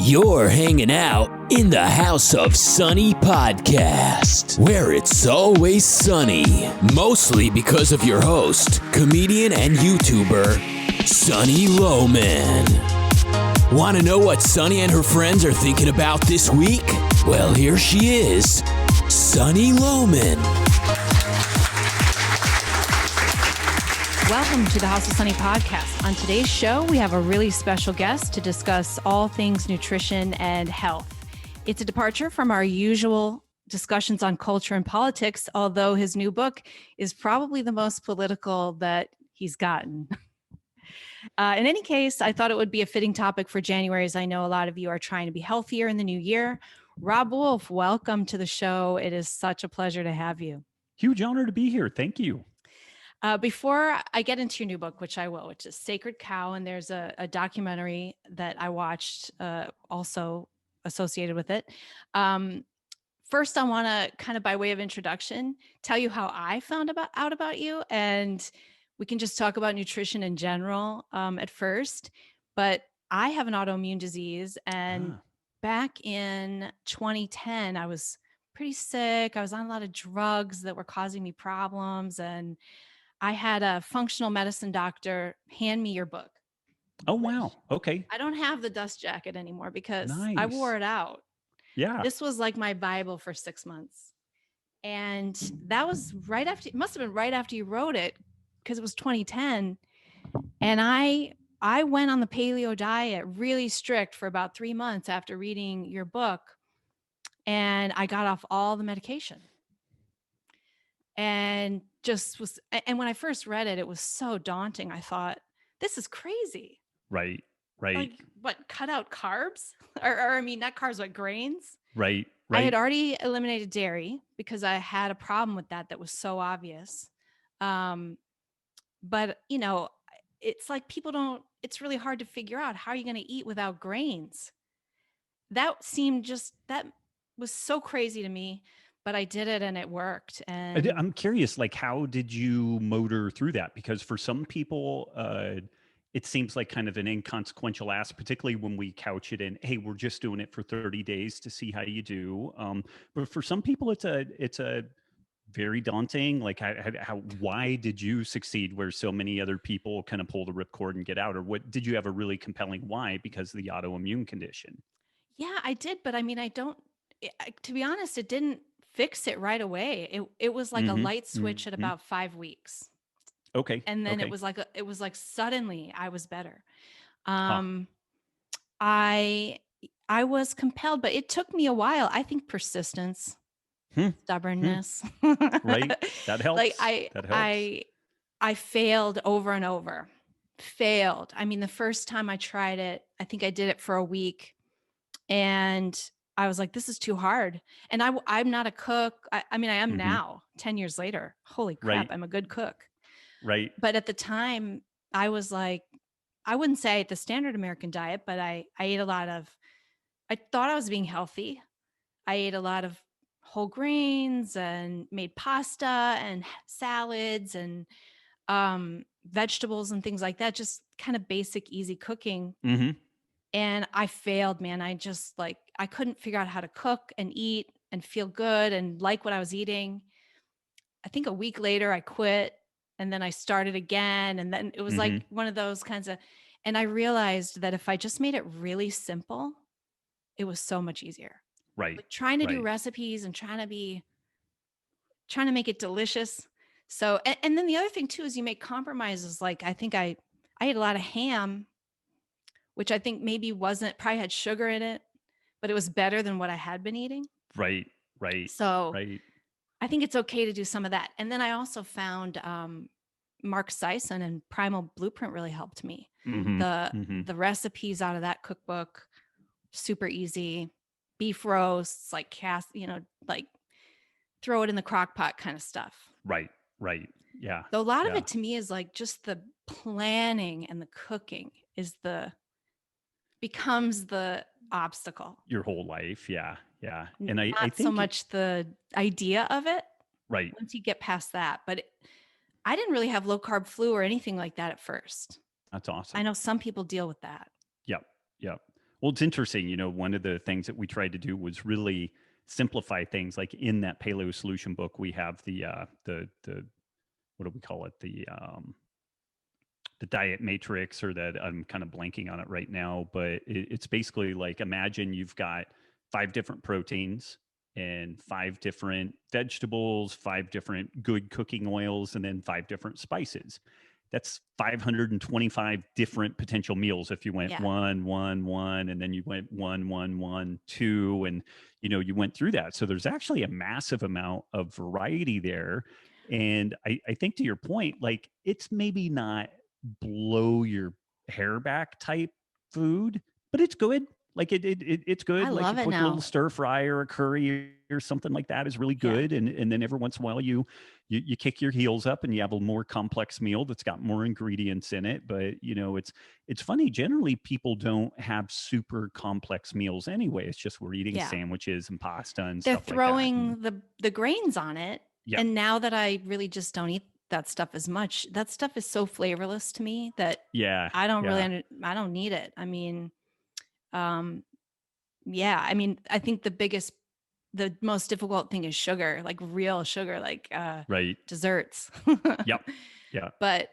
You're hanging out in the House of Sunny podcast, where it's always sunny, mostly because of your host, comedian and YouTuber, Sunny Lohman. Want to know what Sunny and her friends are thinking about this week? Well, here she is, Sunny Lohman. Welcome to the House of Sunny podcast. On today's show, we have a really special guest to discuss all things nutrition and health. It's a departure from our usual discussions on culture and politics, although his new book is probably the most political that he's gotten. In any case, I thought it would be a fitting topic for January, as I know a lot of you are trying to be healthier in the new year. Robb Wolf, welcome to the show. It is such a pleasure to have you. Huge honor to be here. Thank you. Before I get into your new book, which I will, which is Sacred Cow, and there's a documentary that I watched also associated with it. First, I want to kind of by way of introduction, tell you how I found out about you, and we can just talk about nutrition in general at first. But I have an autoimmune disease, and back in 2010, I was pretty sick. I was on a lot of drugs that were causing me problems, and I had a functional medicine doctor hand me your book. Oh, wow. Okay. I don't have the dust jacket anymore because I Nice. wore it out. Yeah. This was like my Bible for 6 months. And that was right after, it must have been right after you wrote it because it was 2010. And I went on the paleo diet, really strict, for about 3 months after reading your book. And I got off all the medication. And when I first read it, it was so daunting. I thought, this is crazy. Right. Like, what, cut out carbs? or I mean, not carbs, but grains? Right. I had already eliminated dairy because I had a problem with that was so obvious. But, you know, it's like it's really hard to figure out, how are you going to eat without grains? That was so crazy to me. But I did it and it worked. And I'm curious, like, how did you motor through that? Because for some people, it seems like kind of an inconsequential ask, particularly when we couch it in, hey, we're just doing it for 30 days to see how you do. But for some people, it's a very daunting, like, why did you succeed where so many other people kind of pull the ripcord and get out? Or what, did you have a really compelling why because of the autoimmune condition? Yeah, I did. But I mean, to be honest, it didn't fix it right away. It was like a light switch at about 5 weeks. Okay. And then it was like suddenly I was better. I was compelled, but it took me a while. I think persistence, stubbornness. Right. That helps. Like that helps. I failed over and over. I mean, the first time I tried it, I think I did it for a week, and I was like, this is too hard. And I'm not a cook. I mean, I am now, 10 years later. Holy crap, I'm a good cook. Right. But at the time, I was like, I wouldn't say I ate the standard American diet, but I ate I thought I was being healthy. I ate a lot of whole grains and made pasta and salads and vegetables and things like that. Just kind of basic, easy cooking. And I failed, man. I couldn't figure out how to cook and eat and feel good and like what I was eating. I think a week later I quit, and then I started again. And then it was like one of those kinds of, and I realized that if I just made it really simple, it was so much easier. Right. Like trying to do recipes and trying to make it delicious. So, and then the other thing too, is you make compromises. Like, I think I ate a lot of ham, which I think probably had sugar in it, but it was better than what I had been eating. Right. So I think it's okay to do some of that. And then I also found Mark Sison and Primal Blueprint really helped me. The recipes out of that cookbook, super easy. Beef roasts, like like throw it in the crock pot kind of stuff. Right. Yeah. So a lot of it to me is like just the planning and the cooking becomes the obstacle. Your whole life. Yeah. And I think so much the idea of it. Right. Once you get past that. But I didn't really have low carb flu or anything like that at first. That's awesome. I know some people deal with that. Yep. Well, it's interesting. One of the things that we tried to do was really simplify things. Like in that paleo solution book, we have the what do we call it? The diet matrix, or that I'm kind of blanking on it right now, but it's basically like, imagine you've got 5 different proteins and 5 different vegetables, 5 different good cooking oils, and then 5 different spices. That's 525 different potential meals if you went Yeah. one, one, one, and then you went one, one, one, two, and you went through that. So there's actually a massive amount of variety there. And I think, to your point, like, it's maybe not blow your hair back type food, but it's good. Like it's I good. Like a love it quick little now. stir fry or a curry or something like that is really Yeah. good. And then every once in a while you kick your heels up and you have a more complex meal that's got more ingredients in it. But it's funny. Generally, people don't have super complex meals anyway. It's just we're eating Yeah. sandwiches and pasta and They're stuff like that. And throwing the grains on it. yeah, And now that I really just don't eat that stuff as much, that stuff is so flavorless to me that yeah, I don't really yeah, I don't need it. I mean, um yeah, I mean, I think the most difficult thing is sugar, like real sugar, like right. desserts. Yep. Yeah. But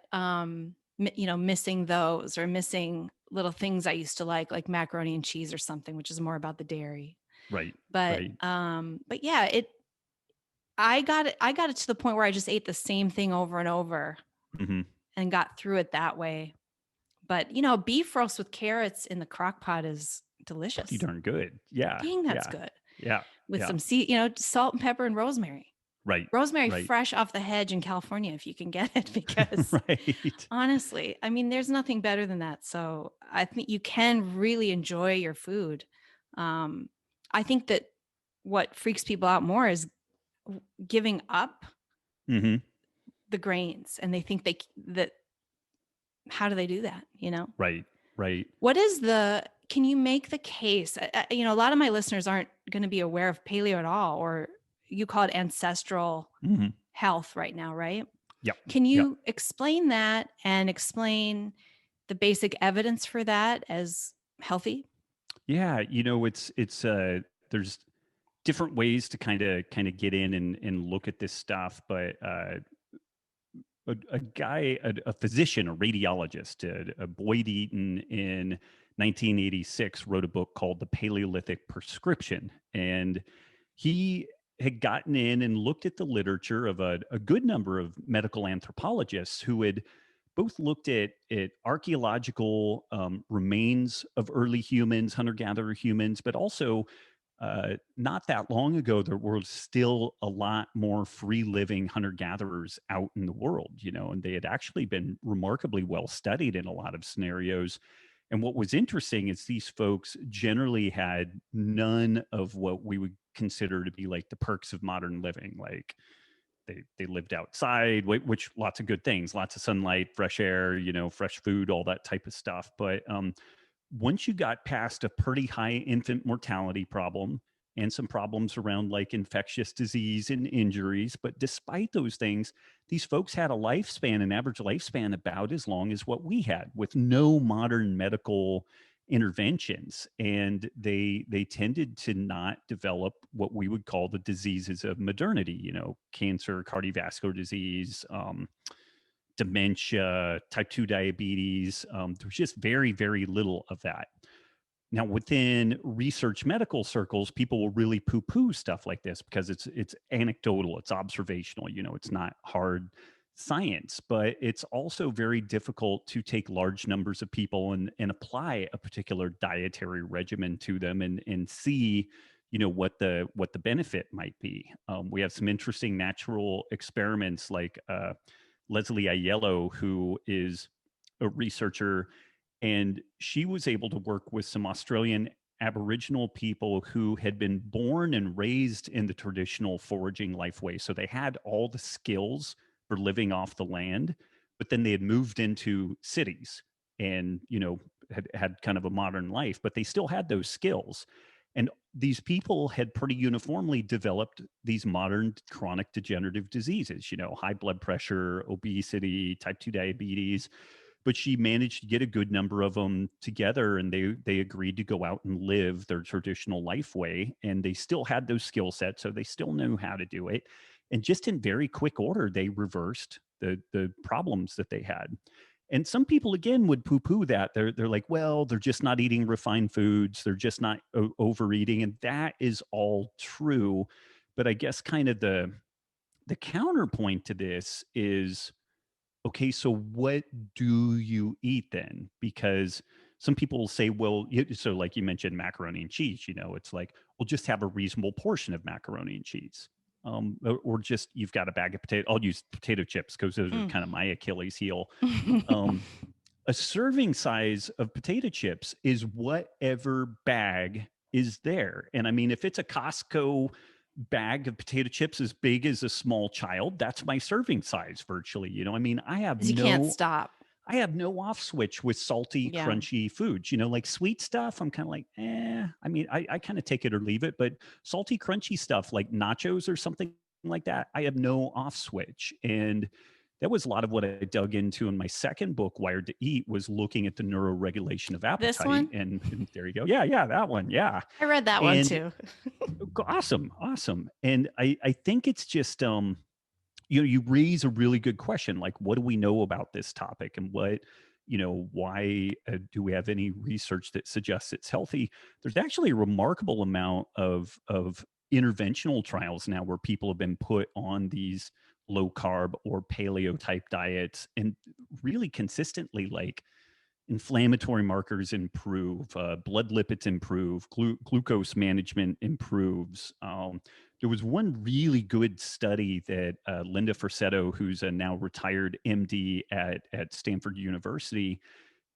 missing those, or missing little things I used to like macaroni and cheese or something, which is more about the dairy. Right. But Right. but yeah, I got it to the point where I just ate the same thing over and over Hmm. and got through it that way. But beef roast with carrots in the crock pot is Pretty delicious. darn good. Yeah. Dang, that's Yeah. good. Yeah. With Yeah. some salt and pepper and rosemary. Right. Rosemary Right. fresh off the hedge in California if you can get it, because Right. honestly, I mean, there's nothing better than that. So I think you can really enjoy your food. Um, I think that what freaks people out more is giving up Hmm. the grains, and they think that how do they do that? Right. Right. What is can you make the case? A lot of my listeners aren't going to be aware of paleo at all, or you call it ancestral Hmm. health right now, right? Yep. Can Yep. you explain that and explain the basic evidence for that as healthy? Yeah. It's there's different ways to kind of get in and look at this stuff, but a guy, a physician, a radiologist, Boyd Eaton in 1986 wrote a book called The Paleolithic Prescription. And he had gotten in and looked at the literature of a good number of medical anthropologists who had both looked at archaeological remains of early humans, hunter-gatherer humans, but also not that long ago, there were still a lot more free living hunter gatherers out in the world, and they had actually been remarkably well studied in a lot of scenarios. And what was interesting is these folks generally had none of what we would consider to be like the perks of modern living. Like they lived outside, which lots of good things, lots of sunlight, fresh air, fresh food, all that type of stuff. But once you got past a pretty high infant mortality problem and some problems around like infectious disease and injuries, but despite those things, these folks had a lifespan, an average lifespan about as long as what we had, with no modern medical interventions. And they tended to not develop what we would call the diseases of modernity, cancer, cardiovascular disease, dementia, type 2 diabetes. There's just very, very little of that. Now, within research medical circles, people will really poo-poo stuff like this because it's anecdotal, it's observational, it's not hard science, but it's also very difficult to take large numbers of people and apply a particular dietary regimen to them and see what the benefit might be. We have some interesting natural experiments like Leslie Aiello, who is a researcher, and she was able to work with some Australian Aboriginal people who had been born and raised in the traditional foraging life way. So they had all the skills for living off the land, but then they had moved into cities and, had kind of a modern life, but they still had those skills. And these people had pretty uniformly developed these modern chronic degenerative diseases, high blood pressure, obesity, type 2 diabetes. but she managed to get a good number of them together, and they agreed to go out and live their traditional life way, and they still had those skill sets, so they still knew how to do it. And just in very quick order, they reversed the problems that they had. And some people again would poo-poo that. They're like, well, they're just not eating refined foods, they're just not overeating, and that is all true. But I guess kind of the counterpoint to this is, okay, so what do you eat then? Because some people will say, well, so like you mentioned macaroni and cheese, it's like, well, just have a reasonable portion of macaroni and cheese. Or just you've got a bag of potato. I'll use potato chips because those are kind of my Achilles heel. Um, a serving size of potato chips is whatever bag is there. And I mean, if it's a Costco bag of potato chips as big as a small child, that's my serving size virtually. I mean, You can't stop. I have no off switch with salty, Yeah. crunchy foods. Like sweet stuff, I'm kind of like, I mean, I kind of take it or leave it, but salty, crunchy stuff like nachos or something like that, I have no off switch. And that was a lot of what I dug into in my second book, Wired to Eat, was looking at the neuroregulation of appetite. This one? And there you go. Yeah, that one. Yeah. I read that one too. Awesome. And I think it's just you raise a really good question, like what do we know about this topic, and what why do we have any research that suggests it's healthy? There's actually a remarkable amount of interventional trials now where people have been put on these low carb or paleo type diets, and really consistently, like, inflammatory markers improve, blood lipids improve, glucose management improves. There was one really good study that Linda Forsetto, who's a now retired MD at Stanford University,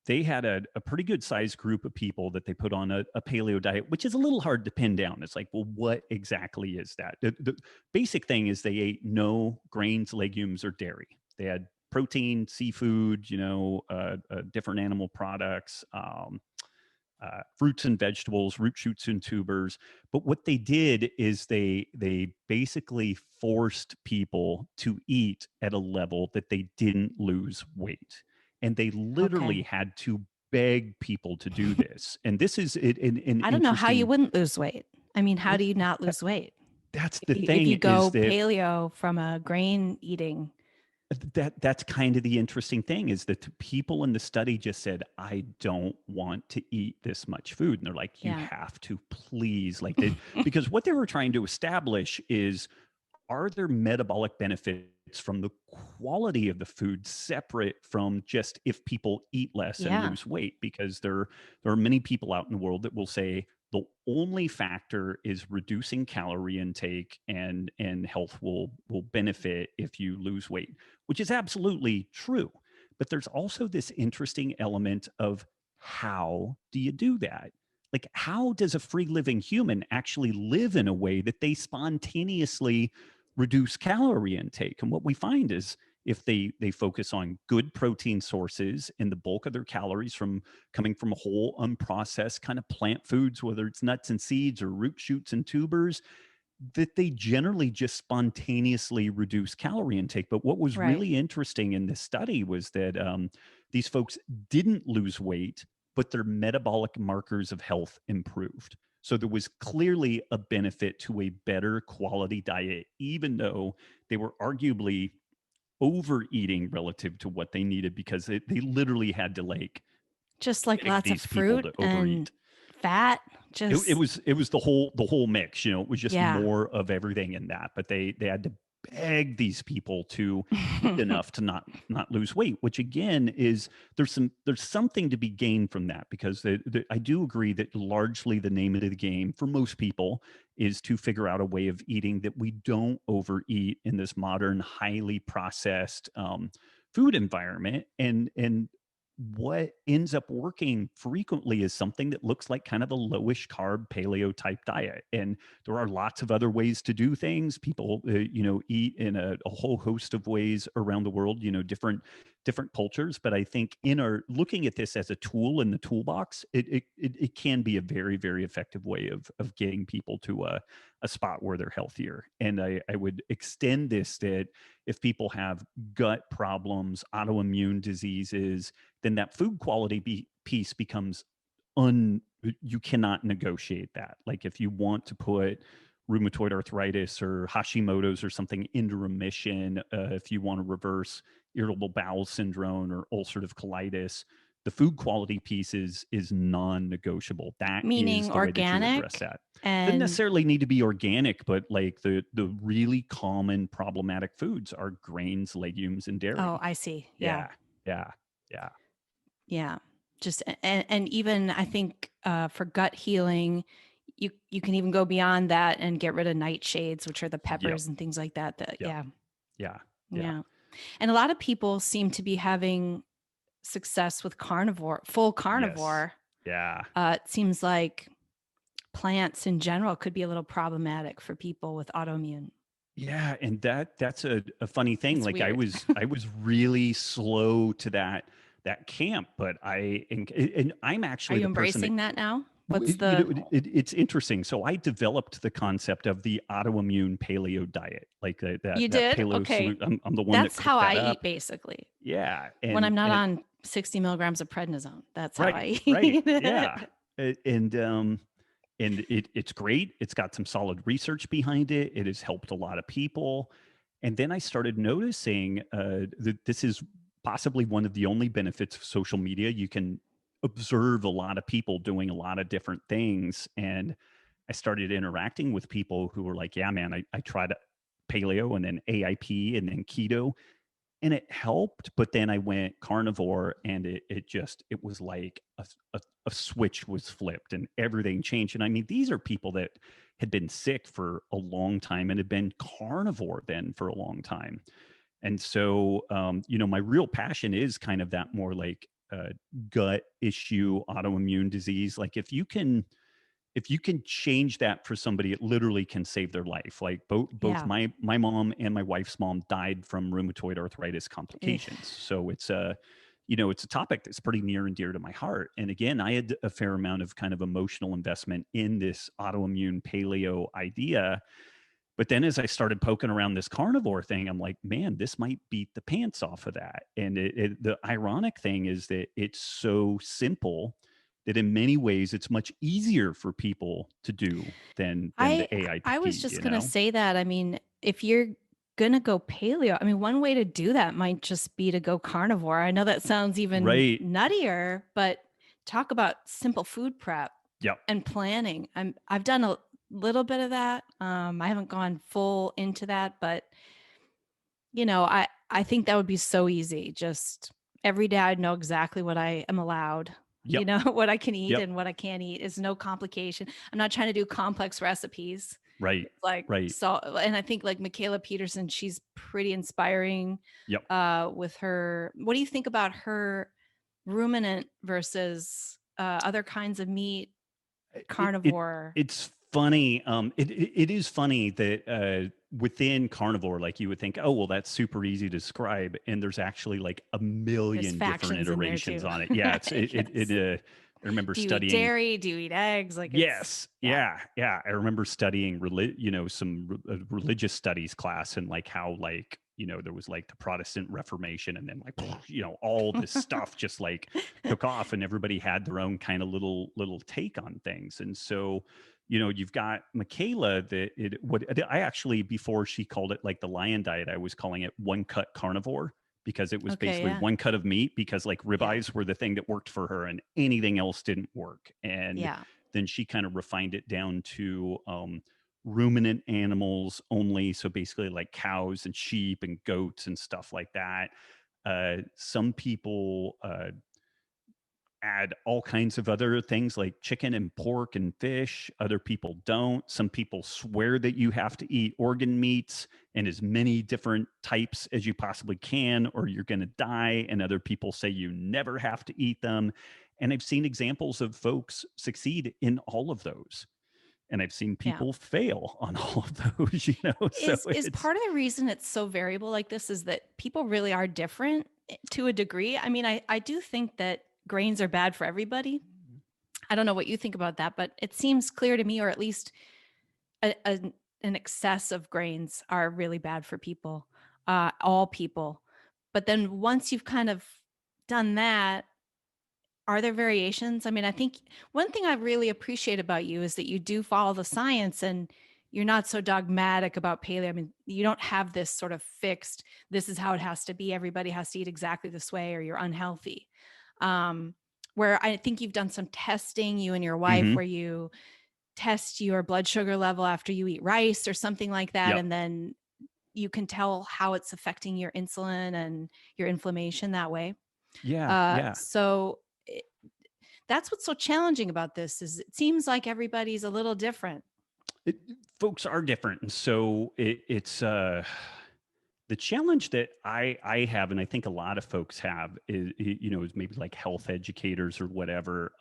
they had a pretty good sized group of people that they put on a paleo diet, which is a little hard to pin down. It's like, well, what exactly is that? The basic thing is they ate no grains, legumes, or dairy. They had protein, seafood, different animal products, fruits and vegetables, root shoots and tubers. But what they did is they basically forced people to eat at a level that they didn't lose weight. And they literally had to beg people to do this. And this is an I don't know how you wouldn't lose weight. I mean, how do you not lose weight? That's the thing. If you go paleo from a grain eating. That's kind of the interesting thing, is that people in the study just said, I don't want to eat this much food. And they're like, you have to please, like, because what they were trying to establish is, are there metabolic benefits from the quality of the food separate from just if people eat less and lose weight? Because there are many people out in the world that will say the only factor is reducing calorie intake, and health will benefit if you lose weight, which is absolutely true. But there's also this interesting element of, how do you do that? Like, how does a free living human actually live in a way that they spontaneously reduce calorie intake? And what we find is, if they focus on good protein sources and the bulk of their calories coming from whole, unprocessed kind of plant foods, whether it's nuts and seeds or root shoots and tubers, that they generally just spontaneously reduce calorie intake. But what was really interesting in this study was that these folks didn't lose weight, but their metabolic markers of health improved. So there was clearly a benefit to a better quality diet, even though they were arguably overeating relative to what they needed, because they literally had to, like, just like lots of fruit and fat. Just it was the whole mix. It was just more of everything in that. But they had to beg these people to eat enough to not lose weight, which again is, there's something to be gained from that, because I do agree that largely the name of the game for most people is to figure out a way of eating that we don't overeat in this modern, highly processed food environment. And what ends up working frequently is something that looks like kind of a lowish carb paleo type diet. And there are lots of other ways to do things. People, eat in a whole host of ways around the world, different different cultures, but I think in our looking at this as a tool in the toolbox, it can be a very, very effective way of getting people to a spot where they're healthier. And I would extend this that if people have gut problems, autoimmune diseases, then that food quality piece becomes you cannot negotiate that. Like if you want to put rheumatoid arthritis or Hashimoto's or something into remission, if you want to reverse irritable bowel syndrome or ulcerative colitis, the food quality piece is non-negotiable. That is Meaning the way that you address organic that. Doesn't and necessarily need to be organic, but like the really common problematic foods are grains, legumes, and oh, dairy. I see. Yeah. Yeah, yeah, yeah, Yeah. Just and even I think for gut healing, you can even go beyond that and get rid of nightshades, which are the yep, peppers and things like that. yep, yeah, yeah, Yeah. And a lot of people seem to be having success with full yes, carnivore. yeah. It seems like plants in general could be a little problematic for people with autoimmune. Yeah, and that's a funny thing. It's Like weird. I was really slow to that camp, but and I'm Are actually you the person that embracing that now? What's you know the it's interesting. So I developed the concept of the autoimmune paleo diet, like You that did? paleo Okay. solution. I'm the one that That's cooked how I that eat up. basically. Yeah, When I'm not and on 60 milligrams of prednisone. That's how right, I right, eat yeah, it. and it's great. It's got some solid research behind it. It has helped a lot of people. And then I started noticing that this is possibly one of the only benefits of social media. You can observe a lot of people doing a lot of different things. And I started interacting with people who were like, yeah, man, I tried paleo and then AIP and then keto and it helped, but then I went carnivore and it was like a switch was flipped and everything changed. And I mean, these are people that had been sick for a long time and had been carnivore then for a long time. And so my real passion is kind of that more like gut issue, autoimmune disease. Like if you can change that for somebody, it literally can save their life. Like both Yeah. my mom and my wife's mom died from rheumatoid arthritis Ugh. complications. So it's it's a topic that's pretty near and dear to my heart. And again, I had a fair amount of kind of emotional investment in this autoimmune paleo idea. But then as I started poking around this carnivore thing, I'm like, man, this might beat the pants off of that. And the ironic thing is that it's so simple that in many ways it's much easier for people to do than the I was AIP, just gonna say that. I mean, if you're gonna go paleo, I mean, one way to do that might just be to go carnivore. I know that sounds even Right. nuttier, but talk about simple food prep Yep. and planning. I've done a little bit of that. I haven't gone full into that, but I think that would be so easy. Just every day I'd know exactly what I am allowed, Yep. what I can eat Yep. and what I can't eat. Is no complication. I'm not trying to do complex recipes. Right. It's like Right. so, and I think like Michaela Peterson, she's pretty inspiring Yep. with her. What do you think about her ruminant versus other kinds of meat, it carnivore? it's funny. It is funny that within carnivore, like you would think, oh well, that's super easy to describe, and there's actually like a There's million different factions in there iterations too. on it. Yeah, Yes. I remember Do you eat studying. dairy? Do you eat eggs? Like it's, Yes, yeah, yeah, yeah. I remember studying some religious studies class and like how like there was like the Protestant Reformation and then like all this stuff just like took off and everybody had their own kind of little take on things. And so you've got Michaela that what I actually before she called it like the lion diet, I was calling it one cut carnivore because it was okay, basically yeah, one cut of meat because like yeah, ribeyes were the thing that worked for her and anything else didn't work. And yeah, then she kind of refined it down to ruminant animals only. So basically like cows and sheep and goats and stuff like that. Some people add all kinds of other things like chicken and pork and fish. Other people don't. Some people swear that you have to eat organ meats and as many different types as you possibly can, or you're going to die. And other people say you never have to eat them. And I've seen examples of folks succeed in all of those. And I've seen yeah. people fail on all of those, So Is it's part of the reason it's so variable like this is that people really are different. to a degree. I mean, I do think that grains are bad for everybody. I don't know what you think about that, but it seems clear to me, or at least an excess of grains are really bad for people, all people. But then once you've kind of done that, are there variations? I mean, I think one thing I really appreciate about you is that you do follow the science and you're not so dogmatic about paleo. I mean, you don't have this sort of fixed, this is how it has to be. Everybody has to eat exactly this way or you're unhealthy. Um, where I think you've done some testing, you and your wife, Hmm. where you test your blood sugar level after you eat rice or something like that. Yep. And then you can tell how it's affecting your insulin and your inflammation that way. Yeah. Yeah. So that's what's so challenging about this is it seems like everybody's a little different. It, folks are different, and so it's the challenge that I have, and I think a lot of folks have, is maybe like health educators or whatever.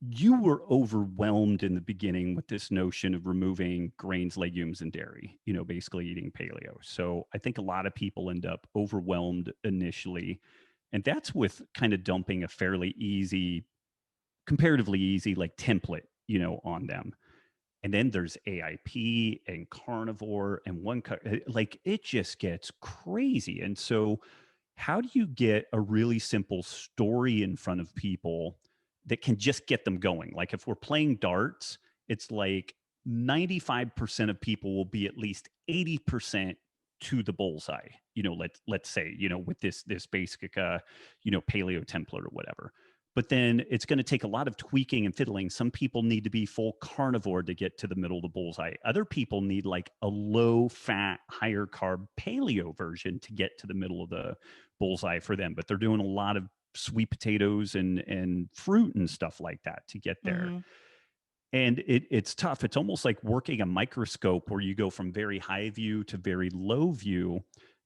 You were overwhelmed in the beginning with this notion of removing grains, legumes, and dairy, basically eating paleo. So I think a lot of people end up overwhelmed initially. And that's with kind of dumping a fairly easy, comparatively easy, like template, on them. And then there's AIP and carnivore and like it just gets crazy. And so how do you get a really simple story in front of people that can just get them going? Like if we're playing darts, it's like 95% of people will be at least 80% to the bullseye, let's say, with this basic paleo template or whatever. But then it's going to take a lot of tweaking and fiddling. Some people need to be full carnivore to get to the middle of the bullseye. Other people need like a low fat, higher carb paleo version to get to the middle of the bullseye for them. But they're doing a lot of sweet potatoes and fruit and stuff like that to get there. Mm-hmm. And it's tough. It's almost like working a microscope where you go from very high view to very low view.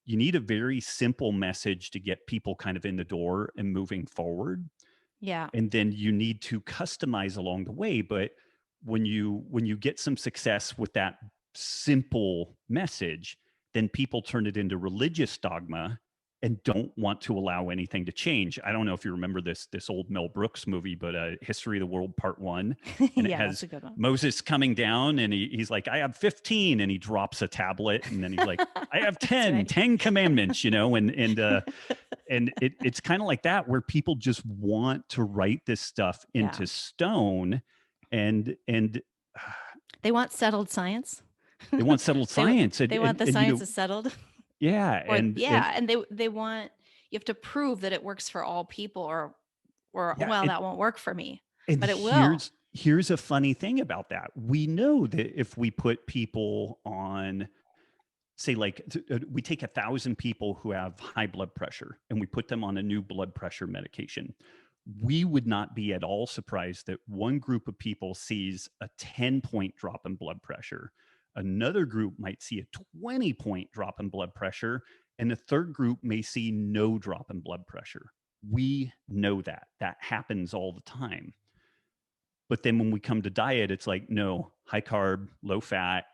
You need a very simple message to get people kind of in the door and moving forward, Yeah. and then you need to customize along the way. But when you get some success with that simple message, then people turn it into religious dogma and don't want to allow anything to change. I don't know if you remember this old Mel Brooks movie, but History of the World Part 1, and it Yeah, that's has a good one. Moses coming down and he's like, I have 15, and he drops a tablet, and then he's like, I have 10, right. 10 commandments, and it's kind of like that, where people just want to write this stuff into Yeah. stone, and They want settled science. they want settled they science, they want the and science is settled. yeah, Or and yeah, and they want you have to prove that it works for all people or yeah, well, that won't work for me. and But it will. here's a funny thing about that. We know that if we put people on, say, like we take 1,000 people who have high blood pressure and we put them on a new blood pressure medication, we would not be at all surprised that one group of people sees a 10-point drop in blood pressure. Another group might see a 20-point drop in blood pressure, and the third group may see no drop in blood pressure. We know that happens all the time. But then when we come to diet, it's like, no, high carb, low fat,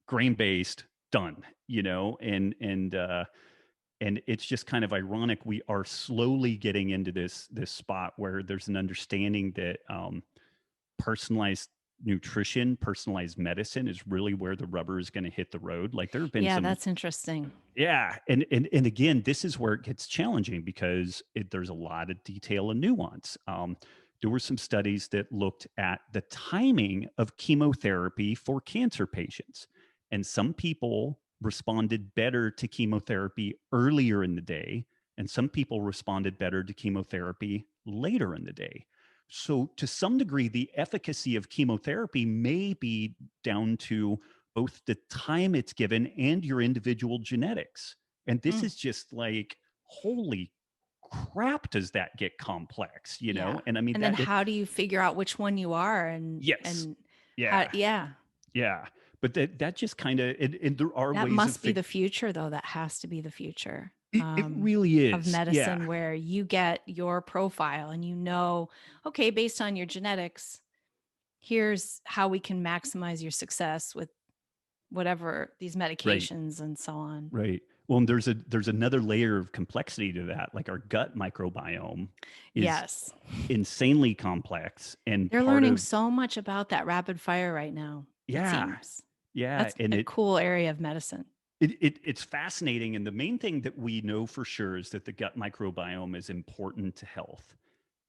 grain based, done, and it's just kind of ironic. We are slowly getting into this spot where there's an understanding that personalized nutrition, personalized medicine is really where the rubber is going to hit the road. Like there have been Yeah, some, that's interesting. yeah, and again, this is where it gets challenging because there's a lot of detail and nuance. There were some studies that looked at the timing of chemotherapy for cancer patients, and some people responded better to chemotherapy earlier in the day, and some people responded better to chemotherapy later in the day. So, to some degree, the efficacy of chemotherapy may be down to both the time it's given and your individual genetics. And this Mm, is just like, holy crap, does that get complex, yeah. And I mean, And then how do you figure out which one you are yes, and how yeah, yeah. yeah. But that just kind of, and there are That ways of, must be the future though. That has to be the future. it really Of is. Yeah. medicine where you get your profile and okay, based on your genetics, here's how we can maximize your success with whatever these Right. medications and so on. Right. Well, and there's another layer of complexity to that. Like our gut microbiome is Yes. insanely complex, and They're part learning of so much about that rapid fire right now, it yeah, seems. yeah, That's and a cool area of medicine. it's fascinating. And the main thing that we know for sure is that the gut microbiome is important to health.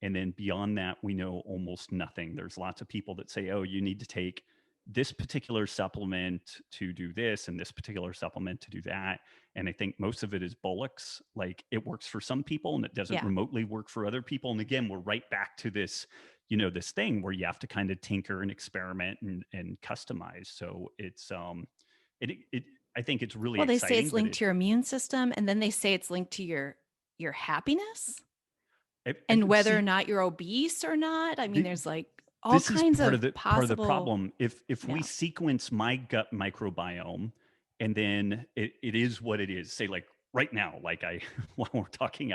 And then beyond that, we know almost nothing. There's lots of people that say, oh, you need to take this particular supplement to do this and this particular supplement to do that. And I think most of it is bullocks. Like it works for some people and it doesn't Yeah. remotely work for other people. And again, we're right back to this, you know, this thing where you have to kind of tinker and experiment and customize. So it I think it's really Well, they say exciting, it's but linked to your immune system, and then they say it's linked to your happiness and whether or see, not you're obese or not. I mean, the, there's like all this is kinds part of of the possible. problem. If we Yeah. sequence my gut microbiome, and then it is what it is, say like right now, like I while we're talking,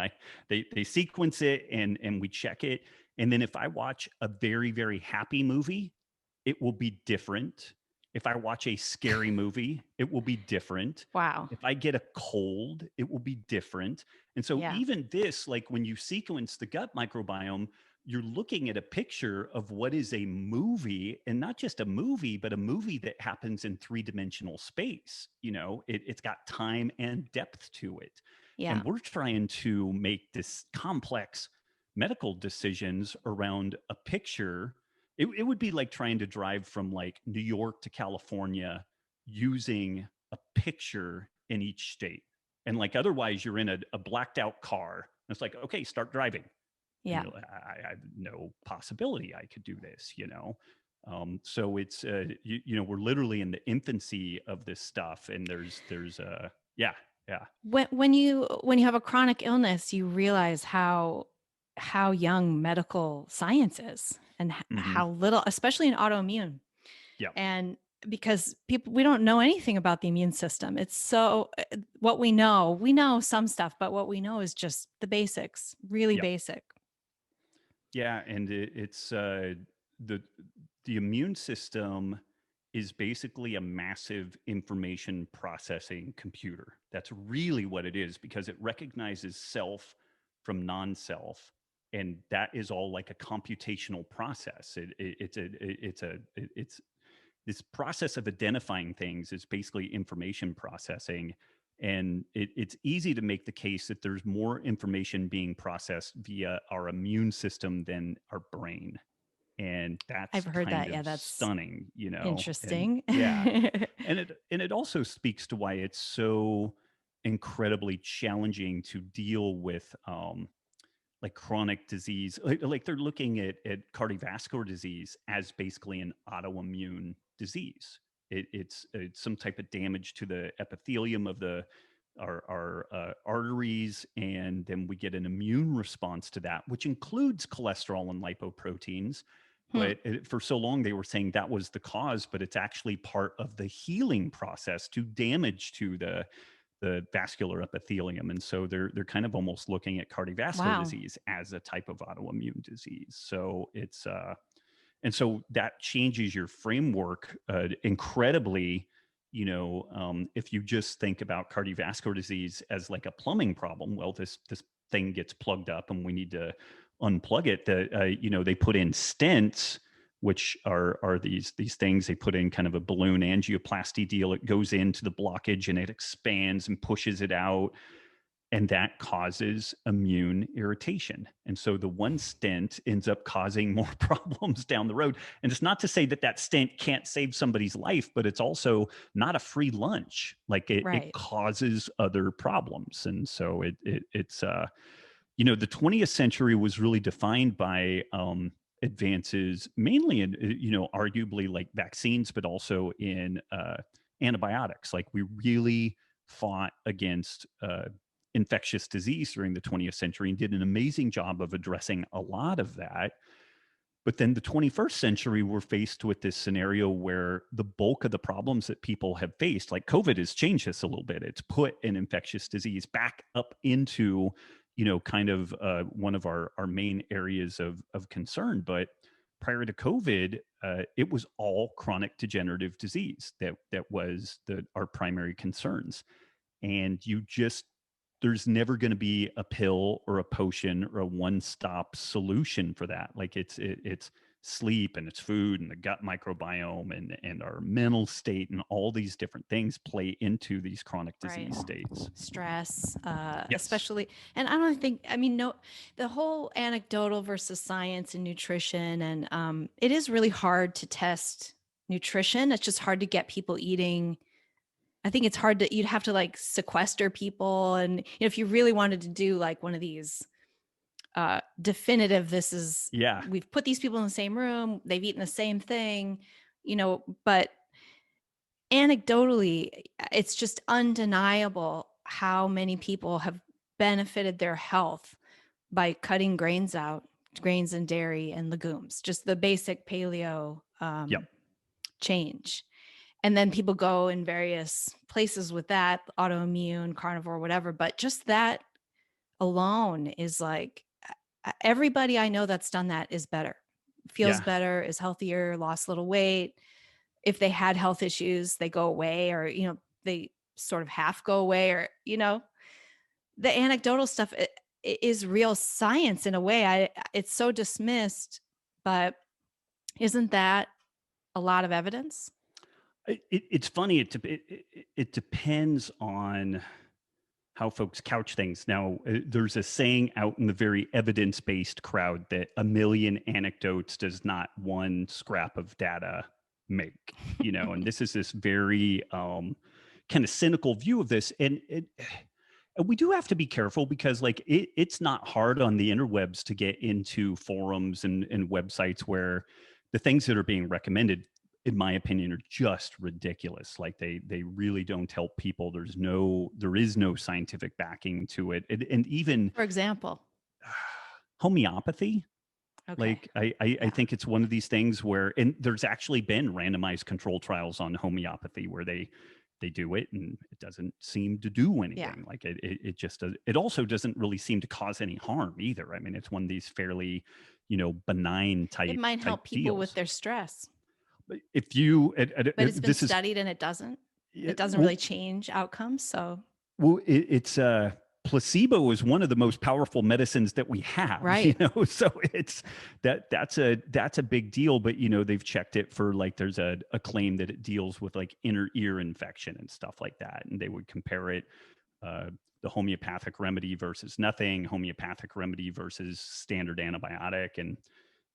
they sequence it and we check it, and then if I watch a very very happy movie, it will be different. If I watch a scary movie, it will be different. Wow. If I get a cold, it will be different. And so Yeah. even this, like when you sequence the gut microbiome, you're looking at a picture of what is a movie, and not just a movie, but a movie that happens in three-dimensional space. You know, it's got time and depth to it. Yeah. And we're trying to make this complex medical decisions around a picture. It would be like trying to drive from like New York to California using a picture in each state. And like otherwise you're in a blacked out car. And it's like, okay, start driving. And Yeah. you're like, I have no possibility I could do this, you know? So it's, you know, we're literally in the infancy of this stuff. And yeah, yeah. When you have a chronic illness, you realize how young medical science is and Hmm. how little, especially in autoimmune. Yeah. And because we don't know anything about the immune system. It's so what we know some stuff, but what we know is just the basics, really Yeah. basic. Yeah, and it's the the immune system is basically a massive information processing computer. That's really what it is because it recognizes self from non-self, and that is all like a computational process. It's this process of identifying things is basically information processing. And it's easy to make the case that there's more information being processed via our immune system than our brain. And I've that's heard kind that. of Yeah, that's stunning, you know? And interesting. yeah. And it also speaks to why it's so incredibly challenging to deal with like chronic disease. Like they're looking at cardiovascular disease as basically an autoimmune disease. It's some type of damage to the epithelium of our arteries, and then we get an immune response to that, which includes cholesterol and lipoproteins. Hmm. But for so long they were saying that was the cause, but it's actually part of the healing process to damage to the vascular epithelium. And so they're kind of almost looking at cardiovascular Wow. disease as a type of autoimmune disease. So it's and so that changes your framework incredibly. You know, if you just think about cardiovascular disease as like a plumbing problem, well, this thing gets plugged up and we need to unplug it. You know, they put in stents, which are these things they put in kind of a balloon angioplasty deal. It goes into the blockage and it expands and pushes it out, and that causes immune irritation. And so the one stent ends up causing more problems down the road. And it's not to say that that stent can't save somebody's life, but it's also not a free lunch. Like it Right. causes other problems. And so it's you know, the 20th century was really defined by advances mainly in, you know, arguably like vaccines, but also in antibiotics. Like we really fought against infectious disease during the 20th century and did an amazing job of addressing a lot of that. But then the 21st century, we're faced with this scenario where the bulk of the problems that people have faced, like COVID, has changed this a little bit. It's put an infectious disease back up into, you know, kind of one of our main areas of concern. But prior to COVID, it was all chronic degenerative disease that was our primary concerns. and there's never going to be a pill or a potion or a one-stop solution for that. Like it's sleep and it's food and the gut microbiome and our mental state and all these different things play into these chronic Right. disease states. Stress, Yes. especially, and I don't think, I mean, no, the whole anecdotal versus science and nutrition, and it is really hard to test nutrition. It's just hard to get people eating. I think it's hard to, you'd have to like sequester people. And if you really wanted to do like one of these definitive, this is, Yeah. we've put these people in the same room, they've eaten the same thing, but anecdotally, it's just undeniable how many people have benefited their health by cutting grains and dairy and legumes, just the basic paleo Yep. change. And then people go in various places with that, autoimmune, carnivore, whatever. But just that alone is like, everybody I know that's done that is better, feels Yeah. better, is healthier, lost a little weight. If they had health issues, they go away, or, they sort of half go away, or, the anecdotal stuff is real science in a way. It's so dismissed, but isn't that a lot of evidence? It's funny. It depends on how folks couch things. Now, there's a saying out in the very evidence-based crowd that a million anecdotes does not one scrap of data make, and this is this very kind of cynical view of this. And we do have to be careful because like it's not hard on the interwebs to get into forums and websites where the things that are being recommended, in my opinion, are just ridiculous. Like they really don't help people. There is no scientific backing to it. And even, For example, homeopathy. okay. Like I think it's one of these things where, and there's actually been randomized control trials on homeopathy where they do it and it doesn't seem to do anything. Yeah. Like it just does. It also doesn't really seem to cause any harm either. I mean, it's one of these fairly, benign type. It might help people deals. with their stress. But if you, But it's been studied and it doesn't really change outcomes. So, well, it's placebo is one of the most powerful medicines that we have, right. So it's that's a big deal. But they've checked it for like there's a claim that it deals with like inner ear infection and stuff like that, and they would compare it, the homeopathic remedy versus nothing, homeopathic remedy versus standard antibiotic, and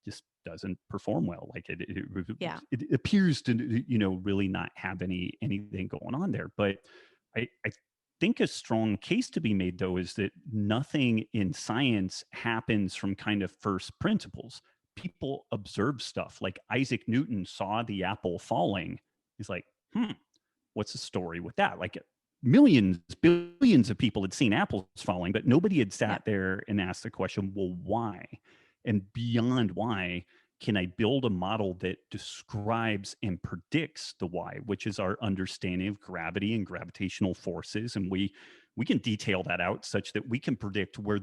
just doesn't perform well. Like it appears to really not have anything going on there. But I think a strong case to be made though is that nothing in science happens from kind of first principles. People observe stuff. Like Isaac Newton saw the apple falling. He's like, what's the story with that? Like millions, billions of people had seen apples falling, but nobody had sat there and asked the question, well, why? And beyond why, can I build a model that describes and predicts the why, which is our understanding of gravity and gravitational forces? And we can detail that out such that we can predict where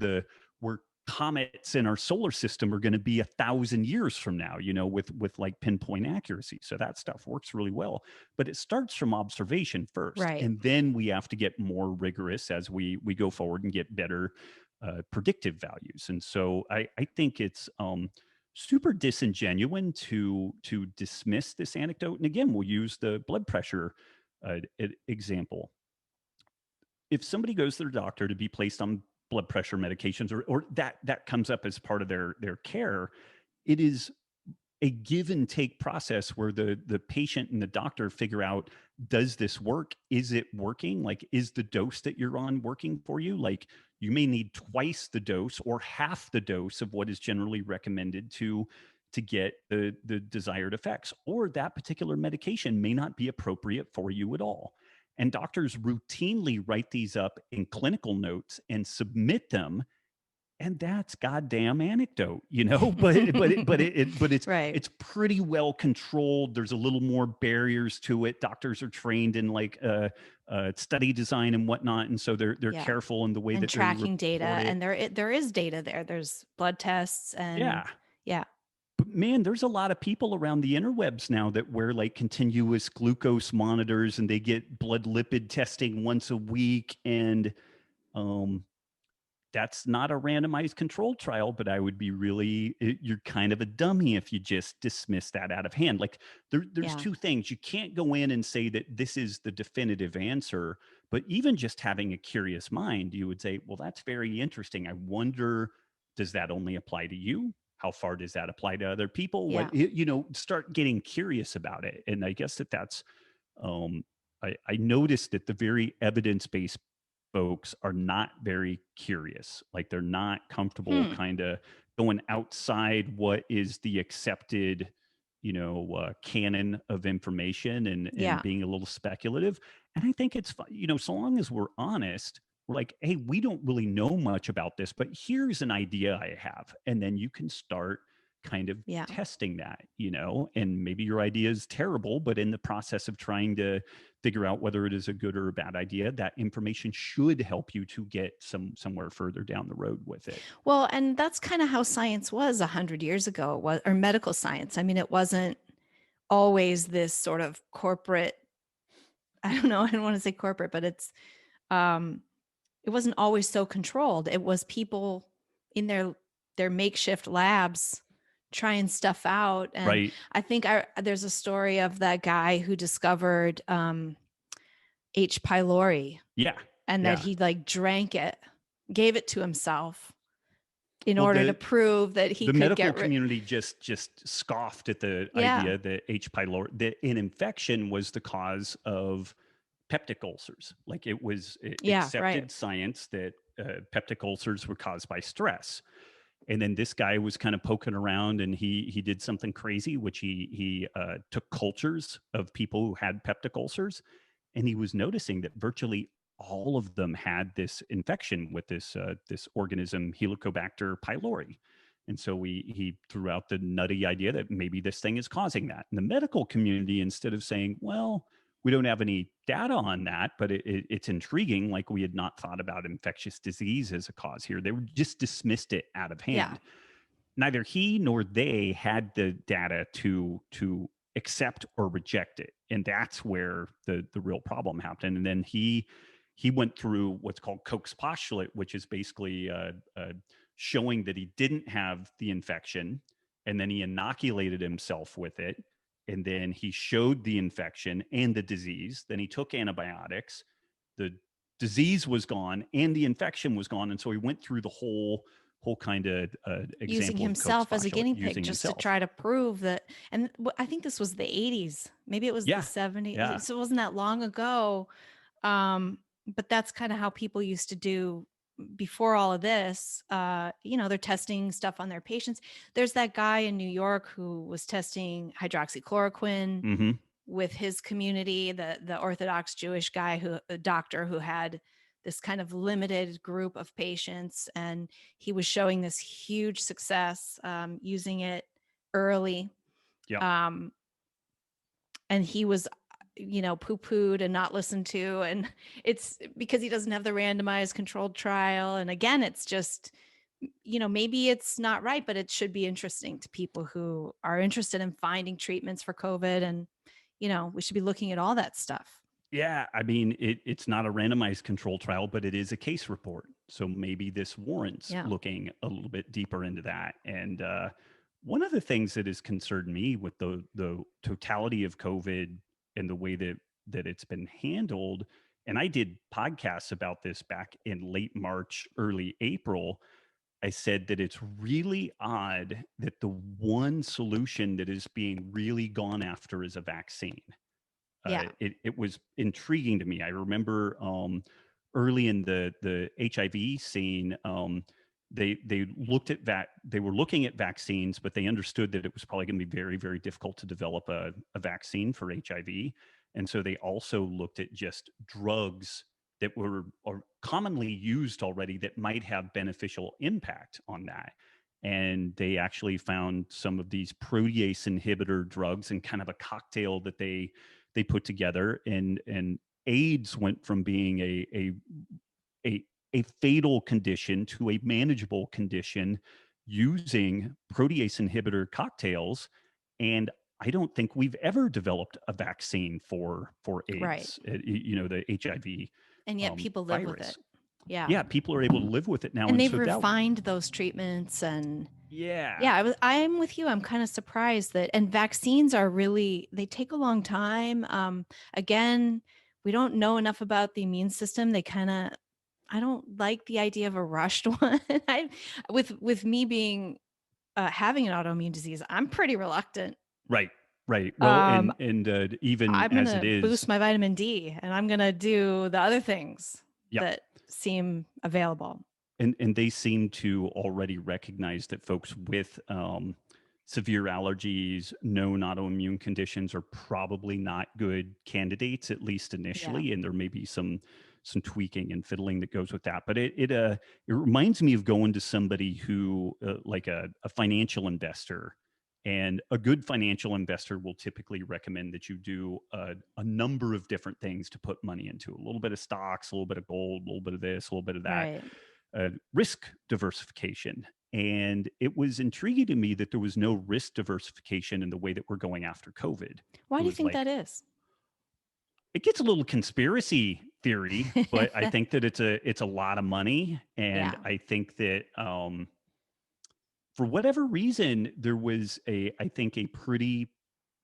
comets in our solar system are going to be 1,000 years from now, with like pinpoint accuracy. So that stuff works really well. But it starts from observation first. Right. And then we have to get more rigorous as we go forward and get better predictive values. And so I think it's super disingenuous to dismiss this anecdote. And again, we'll use the blood pressure example. If somebody goes to their doctor to be placed on blood pressure medications, or that comes up as part of their care, it is a give and take process where the patient and the doctor figure out, does this work? Is it working? Like, is the dose that you're on working for you? Like, you may need twice the dose or half the dose of what is generally recommended to get the desired effects, or that particular medication may not be appropriate for you at all. And doctors routinely write these up in clinical notes and submit them. And that's goddamn anecdote, but it's right. It's pretty well controlled. There's a little more barriers to it. Doctors are trained in like study design and whatnot, and so they're careful in the way that tracking they data. And there is data there. There's blood tests and But man, there's a lot of people around the interwebs now that wear like continuous glucose monitors and they get blood lipid testing once a week. And um, that's not a randomized controlled trial, but I would be you're kind of a dummy if you just dismiss that out of hand. Like there's Yeah. two things. You can't go in and say that this is the definitive answer, but even just having a curious mind, you would say, well, that's very interesting. I wonder, does that only apply to you? How far does that apply to other people? Yeah. Start getting curious about it. And I guess um, I noticed that the very evidence-based folks are not very curious. Like they're not comfortable kind of going outside what is the accepted, canon of information and Yeah. being a little speculative. And I think it's fun, so long as we're honest, we're like, hey, we don't really know much about this, but here's an idea I have. And then you can start kind of Yeah. testing that, and maybe your idea is terrible, but in the process of trying to figure out whether it is a good or a bad idea, that information should help you to get somewhere further down the road with it. Well, and that's kind of how science was 100 years ago, or medical science. I mean, it wasn't always this sort of corporate, I don't know, I don't want to say corporate, but um it wasn't always so controlled. It was people in their makeshift labs trying stuff out. And Right. I think there's a story of that guy who discovered H. pylori, Yeah. and that Yeah. he like drank it, gave it to himself in Well, order to prove that he the could medical get rid. community just scoffed at the Yeah. idea that H. pylori, that an infection was the cause of peptic ulcers. Like it was Yeah, right. accepted science that peptic ulcers were caused by stress. And then this guy was kind of poking around, and he did something crazy, which he took cultures of people who had peptic ulcers, and he was noticing that virtually all of them had this infection with this organism, Helicobacter pylori. And so he threw out the nutty idea that maybe this thing is causing that. And the medical community, instead of saying, well, we don't have any data on that, but it's intriguing, like we had not thought about infectious disease as a cause here, they were just dismissed it out of hand. Yeah. Neither he nor they had the data to accept or reject it, and that's where the real problem happened. And then he went through what's called Koch's postulate, which is basically showing that he didn't have the infection, and then he inoculated himself with it, and then he showed the infection and the disease. Then he took antibiotics, the disease was gone and the infection was gone, and so he went through the whole kind of example Using of Koch's himself as a postulate, guinea pig using just himself. to try to prove that. And I think this was the 80s, maybe it was the Yeah. 70s. Yeah. So it wasn't that long ago. But that's kind of how people used to do before all of this. They're testing stuff on their patients. There's that guy in New York who was testing hydroxychloroquine Mm-hmm. with his community, the Orthodox Jewish guy, a doctor who had this kind of limited group of patients, and he was showing this huge success using it early. Yeah. And he was poo-pooed and not listened to, and it's because he doesn't have the randomized controlled trial. And again, it's just, maybe it's not right, but it should be interesting to people who are interested in finding treatments for COVID. And we should be looking at all that stuff. Yeah, I mean, it's not a randomized control trial, but it is a case report. So maybe this warrants looking a little bit deeper into that. And one of the things that has concerned me with the totality of COVID and the way that it's been handled, and I did podcasts about this back in late March, early April. I said that it's really odd that the one solution that is being really gone after is a vaccine. Yeah. It was intriguing to me. I remember early in the HIV scene, they looked at they were looking at vaccines, but they understood that it was probably going to be very, very difficult to develop a vaccine for HIV. And so they also looked at just drugs that were commonly used already that might have beneficial impact on that. And they actually found some of these protease inhibitor drugs and kind of a cocktail that they put together, and AIDS went from being a fatal condition to a manageable condition using protease inhibitor cocktails, and I don't think we've ever developed a vaccine for Right. AIDS, the HIV And yet people live with it. virus. Yeah. Yeah, people are able to live with it now, And and they've so that, refined those treatments and yeah, yeah, I'm with you. I'm kind of surprised that, and vaccines are really, they take a long time. Again, we don't know enough about the immune system. They kind of, I don't like the idea of a rushed one. With me being having an autoimmune disease, I'm pretty reluctant. right, right. Well, Um, and even I'm as it gonna boost is, my vitamin D, and I'm gonna do the other things yep. that seem available. And they seem to already recognize that folks with severe allergies, known autoimmune conditions, are probably not good candidates, at least Yeah. initially. And there may be some tweaking and fiddling that goes with that. But it reminds me of going to somebody who like a financial investor. And a good financial investor will typically recommend that you do a number of different things to put money into: a little bit of stocks, a little bit of gold, a little bit of this, a little bit of that, Right. risk diversification. And it was intriguing to me that there was no risk diversification in the way that we're going after COVID. Why It do you was think like, that is? it gets a little conspiracy theory, but I think that it's a lot of money. And Yeah. I think that for whatever reason, there was I think a pretty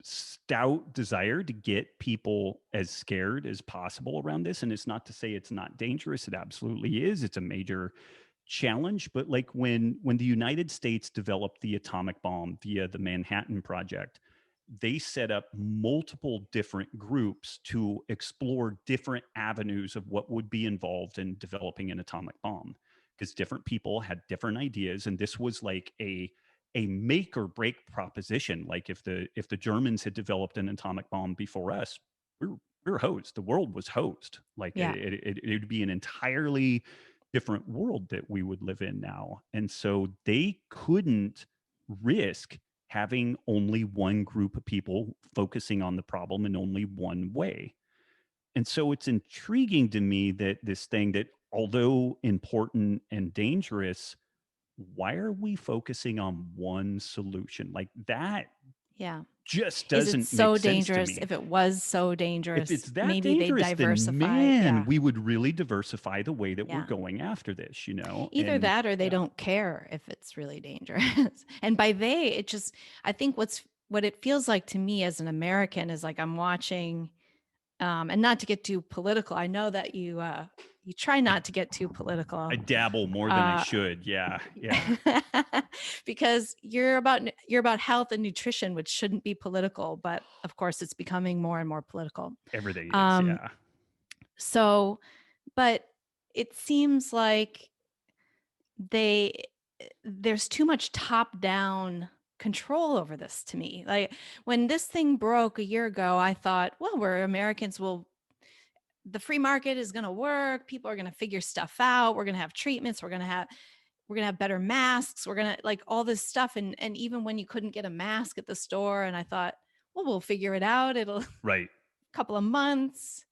stout desire to get people as scared as possible around this. And it's not to say it's not dangerous. It absolutely is. It's a major challenge. But like when the United States developed the atomic bomb via the Manhattan Project, they set up multiple different groups to explore different avenues of what would be involved in developing an atomic bomb, because different people had different ideas. And this was like a make or break proposition. Like if the Germans had developed an atomic bomb before us, we were hosed. The world was hosed. Like Yeah. it would be an entirely different world that we would live in now. And so they couldn't risk having only one group of people focusing on the problem in only one way. And so it's intriguing to me that this thing that, although important and dangerous, why are we focusing on one solution? Like that Yeah. just Is it doesn't make so sense to dangerous? me. If it was so If dangerous, it's that maybe they dangerous, then diversify. man, Yeah. we would really diversify the way that we're Yeah. going after this, Either And that or they yeah, don't care if it's really dangerous. And by they, it just, I think what it feels like to me as an American is like I'm watching, and not to get too political. I know that you try not to get too I political. dabble more than I Uh, should. Yeah, yeah, because you're about health and nutrition, which shouldn't be political, but of course it's becoming more and more political. everything is. Um, Yeah, so, but it seems like they there's too much top down control over this to me. Like when this thing broke a year ago, I thought, well, we're Americans, will the free market is going to work, people are going to figure stuff out, we're going to have treatments, we're gonna have better masks, we're gonna like all this stuff. And even when you couldn't get a mask at the store, and I thought, well, we'll figure it out, it'll a right, couple of months.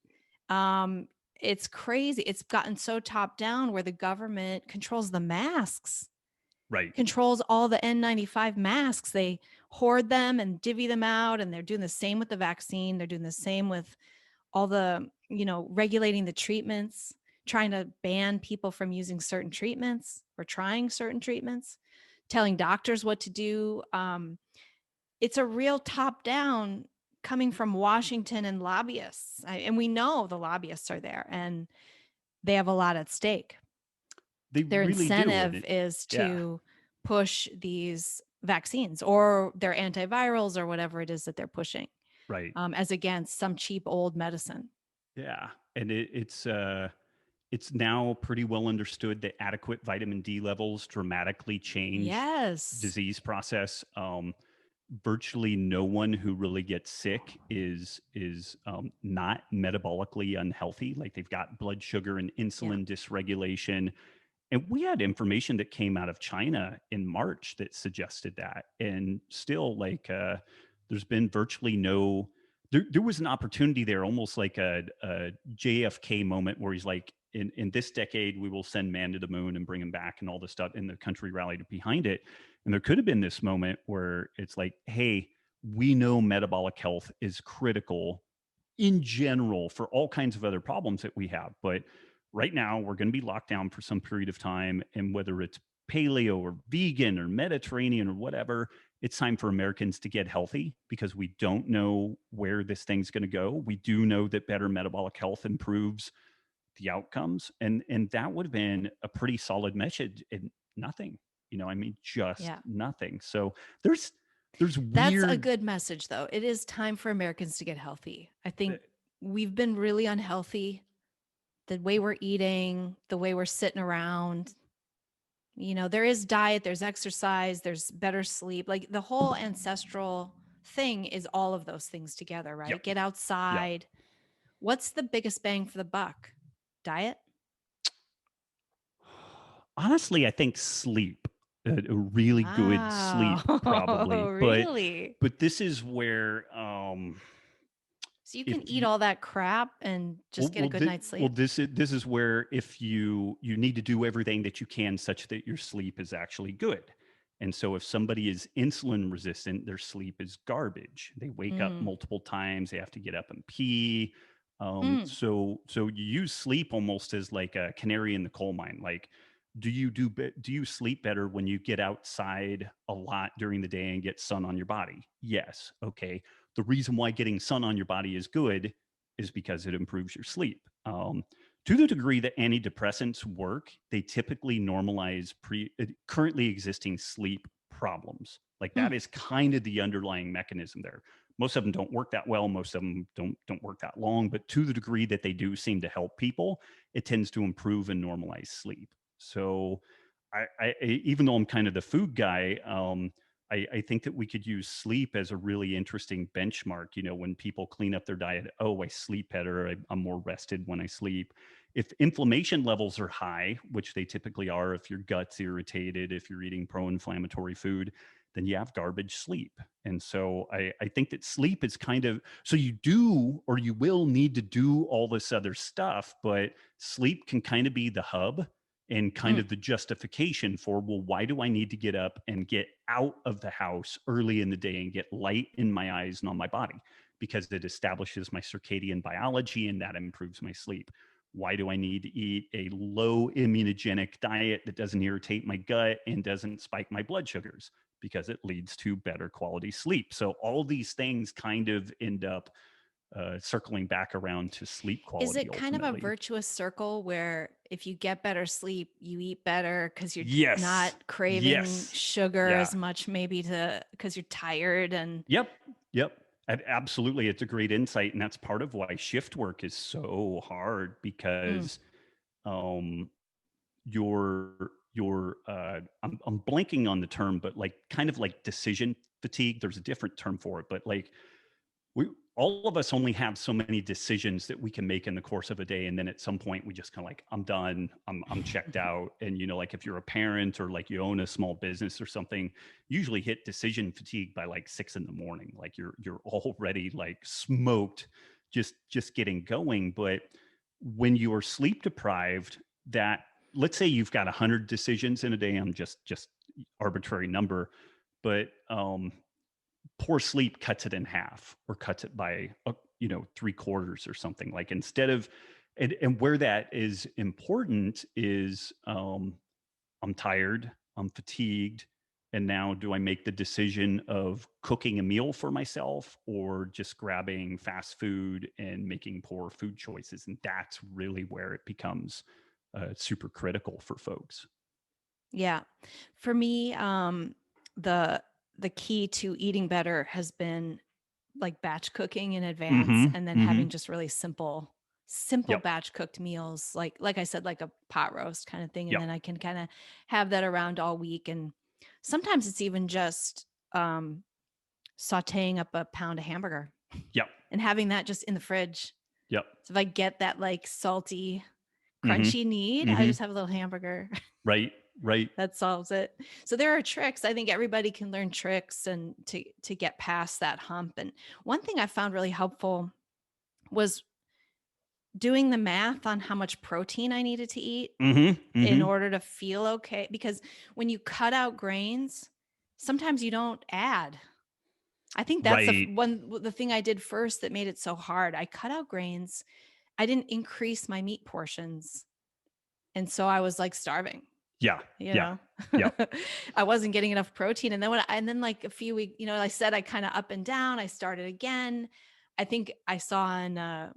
um it's crazy, it's gotten so top down where the government controls the masks, right, controls all the N95 masks. They hoard them and divvy them out, and they're doing the same with the vaccine, they're doing the same with all the, regulating the treatments, trying to ban people from using certain treatments or trying certain treatments, telling doctors what to do. It's a real top down coming from Washington and lobbyists. And we know the lobbyists are there and they have a lot at stake. they Their really do. And incentive is yeah, to push these vaccines or their antivirals or whatever it is that they're pushing, right, as against some cheap old medicine. yeah, and it's now pretty well understood that adequate vitamin D levels dramatically change Yes. disease process. Virtually no one who really gets sick is not metabolically unhealthy. Like they've got blood sugar and Yeah. insulin dysregulation. And we had information that came out of China in March that suggested that. And still, like, there's been virtually no. There was an opportunity there, almost like a JFK moment, where he's like, in this decade, we will send man to the moon and bring him back and all this stuff. And the country rallied behind it. And there could have been this moment where it's like, hey, we know metabolic health is critical in general for all kinds of other problems that we have. But right now, we're going to be locked down for some period of time. And whether it's paleo or vegan or Mediterranean or whatever, it's time for Americans to get healthy because we don't know where this thing's going to go. We do know that better metabolic health improves the outcomes. And that would have been a pretty solid message and nothing, I mean, just Yeah. nothing. So there's That's a weird, good message, though. It is time for Americans to get healthy. I think we've been really unhealthy. The way we're eating, the way we're sitting around, there is diet, there's exercise, there's better sleep. Like the whole ancestral thing is all of those things together, right? yep, Get yep. outside. What's the biggest bang for the buck? Diet? Honestly, I think sleep, a really good sleep probably, Oh, really? but this is where So you if can eat you all that crap and just get a good night's sleep? this is where if you need to do everything that you can such that your sleep is actually good. And so if somebody is insulin resistant, their sleep is garbage. They wake up Mm. multiple times, they have to get up and pee. Mm. So you use sleep almost as like a canary in the coal mine. Like, do you sleep better when you get outside a lot during the day and get sun on your body? Yes. Okay. The reason why getting sun on your body is good is because it improves your sleep. To the degree that antidepressants work, they typically normalize currently existing sleep problems. Like that Mm. is kind of the underlying mechanism there. Most of them don't work that well. Most of them don't work that long. But to the degree that they do seem to help people, it tends to improve and normalize sleep. So, even though I'm kind of the food guy, I think that we could use sleep as a really interesting benchmark. When people clean up their diet, oh, I sleep better. I'm more rested when I sleep. If inflammation levels are high, which they typically are, if your gut's irritated, if you're eating pro-inflammatory food, then you have garbage sleep. And so I think that sleep is kind of, so you do or you will need to do all this other stuff, but sleep can kind of be the hub and kind Mm. of the justification for, well, why do I need to get up and get out of the house early in the day and get light in my eyes and on my body? Because it establishes my circadian biology and that improves my sleep. Why do I need to eat a low immunogenic diet that doesn't irritate my gut and doesn't spike my blood sugars? Because it leads to better quality sleep. So all these things kind of end up circling back around to sleep Is quality it kind of a ultimately. virtuous circle where if you get better sleep, you eat better because you're not Yes. craving Yes. sugar Yeah. as much, maybe because you're tired and Yep. Yep. Absolutely. It's a great insight. And that's part of why shift work is so hard mm, because um I'm blanking on the term, but like kind of like decision fatigue. There's a different term for it, but like we all of us only have so many decisions that we can make in the course of a day, and then at some point we just kind of like, I'm done, I'm checked out. And like if you're a parent or like you own a small business or something, you usually hit decision fatigue by like 6 a.m. Like you're already like smoked, just getting going. But when you are sleep deprived, that, let's say you've got 100 decisions in a day, I'm just arbitrary number, but poor sleep cuts it in half or cuts it by 3/4 or something. Like instead of, and where that is important is I'm tired, I'm fatigued, and now do I make the decision of cooking a meal for myself or just grabbing fast food and making poor food choices? And that's really where it becomes super critical for folks. yeah. For me, the the key to eating better has been like batch cooking in advance Mm-hmm. and then Mm-hmm. having just really simple Yep. batch cooked meals like I said, like a pot roast kind of thing, and Yep. then I can kind of have that around all week. And sometimes it's even just sauteing up a pound of hamburger Yep. and having that just in the fridge. Yep. So if I get that like salty crunchy Mm-hmm. need, I Mm-hmm. just have a little hamburger. Right. Right. That solves it. So there are tricks. I think everybody can learn tricks and to get past that hump. And one thing I found really helpful was doing the math on how much protein I needed to eat in Mm-hmm. order to feel okay. Because when you cut out grains, sometimes you don't add. I think that's Right. the thing I did first that made it so hard. I cut out grains. I didn't increase my meat portions. And so I was like starving, Yeah. you Yeah. know. Yeah. I wasn't getting enough protein. And then like a few weeks, I said I kind of up and down. I started again. I think I saw on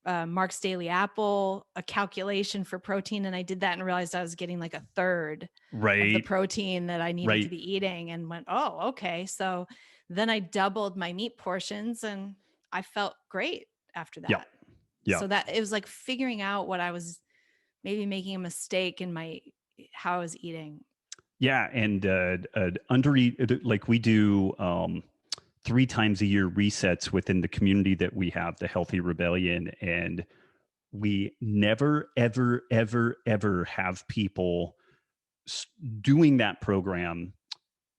Mark's Daily Apple a calculation for protein, and I did that and realized I was getting like a third of the Right. protein that I needed to Right. be eating, and went, oh, okay. So then I doubled my meat portions, and I felt great after Yeah. that. Yeah. So that it was like figuring out what I was maybe making a mistake in how I was eating. Yeah. And like we do 3 times a year resets within the community that we have, the Healthy Rebellion. And we never, ever, ever, ever have people doing that program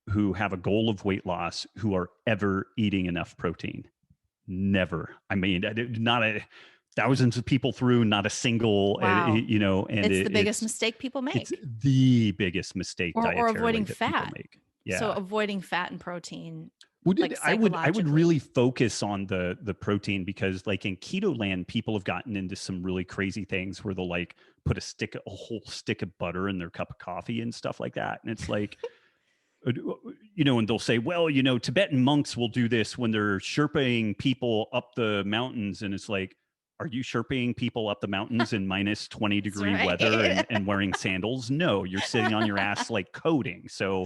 who have a goal of weight loss who are ever eating enough protein. Never. I mean, not a thousands of people through, not a single, Wow. and It's the biggest mistake people it's make. the biggest mistake Or avoiding dietarily that people fat. make. So Yeah. avoiding fat and protein, like I would psychologically. really focus on the protein, because like in keto land, people have gotten into some really crazy things where they'll like put a whole stick of butter in their cup of coffee and stuff like that. And it's like, and they'll say, well, Tibetan monks will do this when they're Sherpaing people up the mountains. And it's like, are you Sherpaing people up the mountains in minus 20-degree weather right. and wearing sandals? No, you're sitting on your ass like coding. So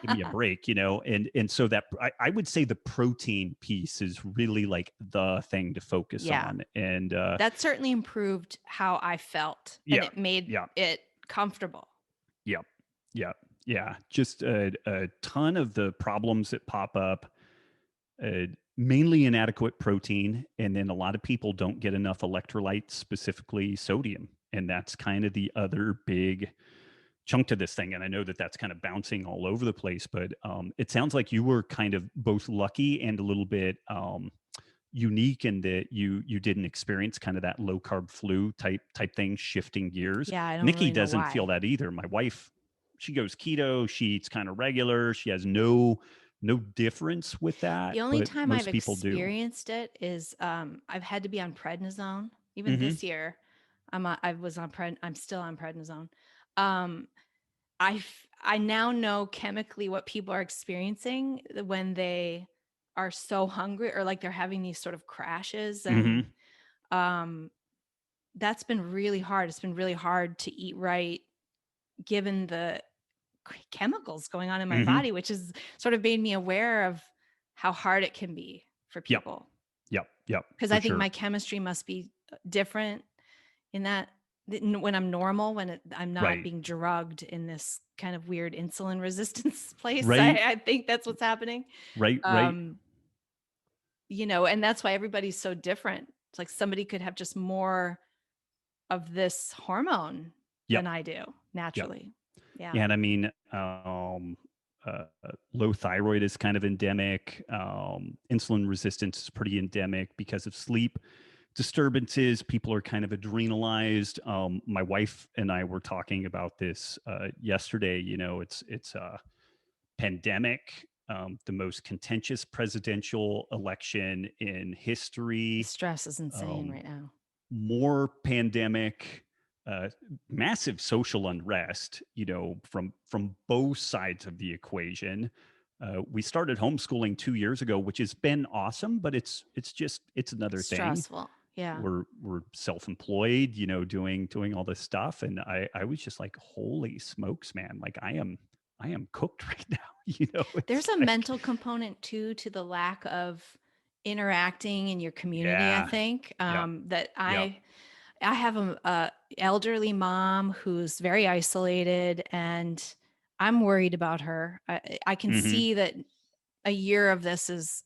give me a break, and so that I would say the protein piece is really like the thing to focus Yeah. on. And That certainly improved how I felt, and yeah, it made yeah, it comfortable. yeah, yeah, yeah. Just a ton of the problems that pop up, mainly inadequate protein, and then a lot of people don't get enough electrolytes, specifically sodium, and that's kind of the other big chunk to this thing. And I know that that's kind of bouncing all over the place, but it sounds like you were kind of both lucky and a little bit unique in that you didn't experience kind of that low carb flu type thing, shifting gears. Yeah, I don't Nikki really know doesn't feel why. that either. My wife, she goes keto, she eats kind of regular, she has no difference with that, The only but time I've most people do. experienced it is I've had to be on prednisone. Even Hmm. this year, I'm still on prednisone. Um, I now know chemically what people are experiencing when they are so hungry, or like they're having these sort of crashes, and Hmm. um, that's been really hard. It's been really hard to eat right given the chemicals going on in my Hmm. body, which has sort of made me aware of how hard it can be for Yep. people. Yep. Because For I think sure. my chemistry must be different in that when I'm normal, I'm not Right. being drugged in this kind of weird insulin resistance place. Right. I think that's what's happening. Right. Um, and that's why everybody's so different. It's like somebody could have just more of this hormone Yep. than I do Yep. naturally. Yeah. Yeah, and I mean, low thyroid is kind of endemic. Insulin resistance is pretty endemic because of sleep disturbances. People are kind of adrenalized. My wife and I were talking about this yesterday. It's a pandemic, the most contentious presidential election in The history. stress is insane Um, right now. More pandemic, massive social unrest, from both sides of the equation. We started homeschooling 2 years ago, which has been awesome, but it's another thing. Stressful. Yeah. We're self-employed, doing all this stuff, and I was just like, holy smokes, man! Like I am cooked right now. There's It's a like, mental component too to the lack of interacting in your community, I yeah, think. yep, That yep, I have a elderly mom who's very isolated, and I'm worried about her. I can hmm, see that a year of this is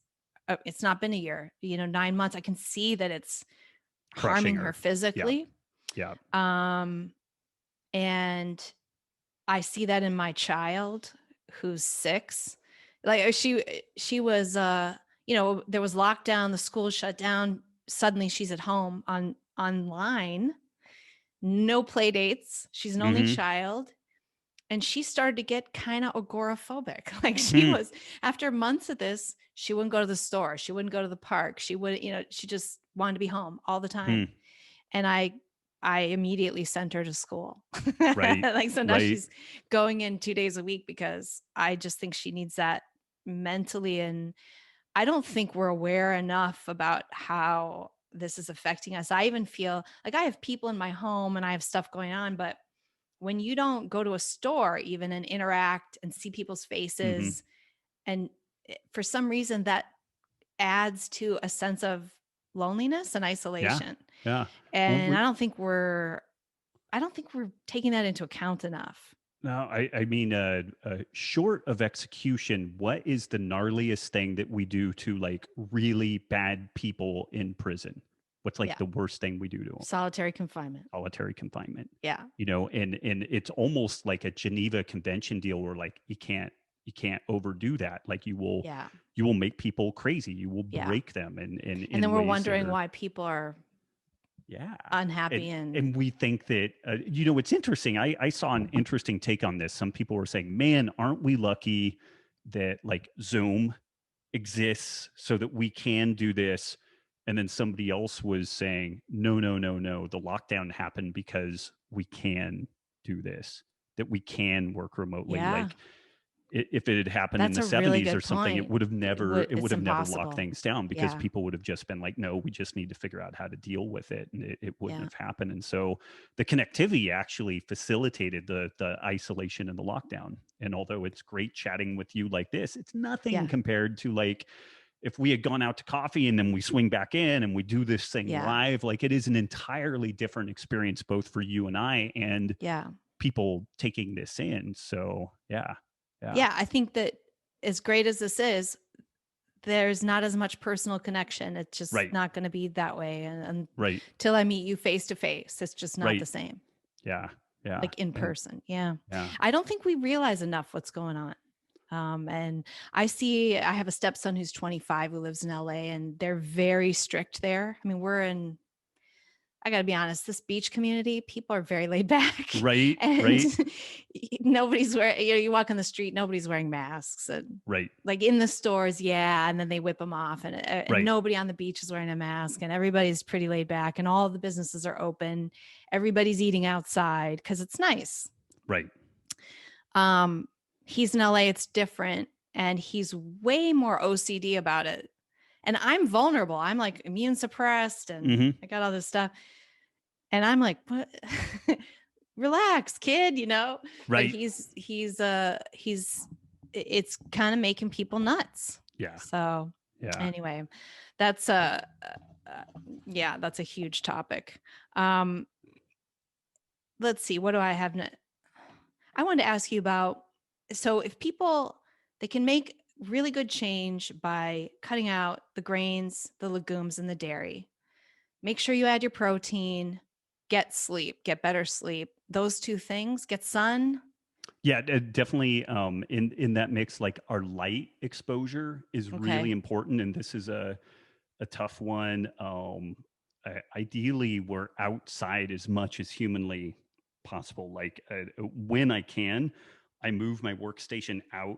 it's not been a year, 9 months. I can see that it's crushing harming her her. Yep, physically. yep, Um, and I see that in my child who's 6. Like she was there was lockdown, the school shut down. Suddenly she's at home on online, no play dates. She's an only Mm-hmm. child. And she started to get kind of agoraphobic. Like she Hmm. was, after months of this, she wouldn't go to the store. She wouldn't go to the park. She would, she just wanted to be home all the Hmm. time. And I immediately sent her to school. Right. Like, so now Right. she's going in 2 days a week because I just think she needs that mentally. And I don't think we're aware enough about how this is affecting us. I even feel like I have people in my home and I have stuff going on, but when you don't go to a store even and interact and see people's Mm-hmm. faces, and for some reason that adds to a sense of loneliness and Yeah. isolation. Yeah. Well, And I don't think we're taking that into account enough. no, I mean, short of execution, what is the gnarliest thing that we do to like really bad people in prison? What's like Yeah. the worst thing we do to them? Solitary confinement. Solitary confinement. Yeah. And it's almost like a Geneva Convention deal where like you can't overdo that. Like Yeah. you will make people crazy. You will Yeah. break them and And then in we're ways that wondering are, why people are yeah. unhappy And we think that, it's interesting. I saw an interesting take on this. Some people were saying, man, aren't we lucky that like Zoom exists so that we can do this? And then somebody else was saying, no, no, no, no. The lockdown happened because we can do this, that we can work remotely. yeah. Like if it had happened in That's the a really 70s or good something, point. it would It's have never locked impossible. things down because Yeah. people would have just been like, no, we just need to figure out how to deal with it. And it wouldn't Yeah. have happened. And so the connectivity actually facilitated the isolation and the lockdown. And although it's great chatting with you like this, it's nothing Yeah. compared to like if we had gone out to coffee and then we swing back in and we do this thing Yeah. live. Like it is an entirely different experience, both for you and I and Yeah. people taking this in. So yeah. Yeah. Yeah. I think that as great as this is, there's not as much personal connection. It's just Right. not going to be that way. And Right. until I meet you face to face, it's just not the Right. same, Yeah. Yeah. like in And person. Yeah. yeah. I don't think we realize enough what's going on. And I have a stepson who's 25 who lives in LA, and they're very strict there. I mean, I got to be honest, this beach community, people are very laid back, Right. and Right. nobody's wearing, you walk on the street, nobody's wearing masks, and Right. like in the stores. Yeah. And then they whip them off, and Right. nobody on the beach is wearing a mask, and everybody's pretty laid back, and all the businesses are open. Everybody's eating outside because it's nice. Right. He's in LA, it's different, and he's way more OCD about it. And I'm vulnerable. I'm like immune suppressed, and Mm-hmm. I got all this stuff. And I'm like, what? Relax, kid, But Right. it's kind of making people nuts. Yeah. So Yeah. anyway, that's that's a huge topic. Let's see, what do I have? I wanted to ask you about, so if people, they can make really good change by cutting out the grains, the legumes, and the dairy. Make sure you add your protein, get sleep, get better sleep. Those two things, get sun. Yeah, definitely. In that mix, like our light exposure is really Okay. important, and this is a tough one. Ideally, we're outside as much as humanly possible. Like when I can, I move my workstation out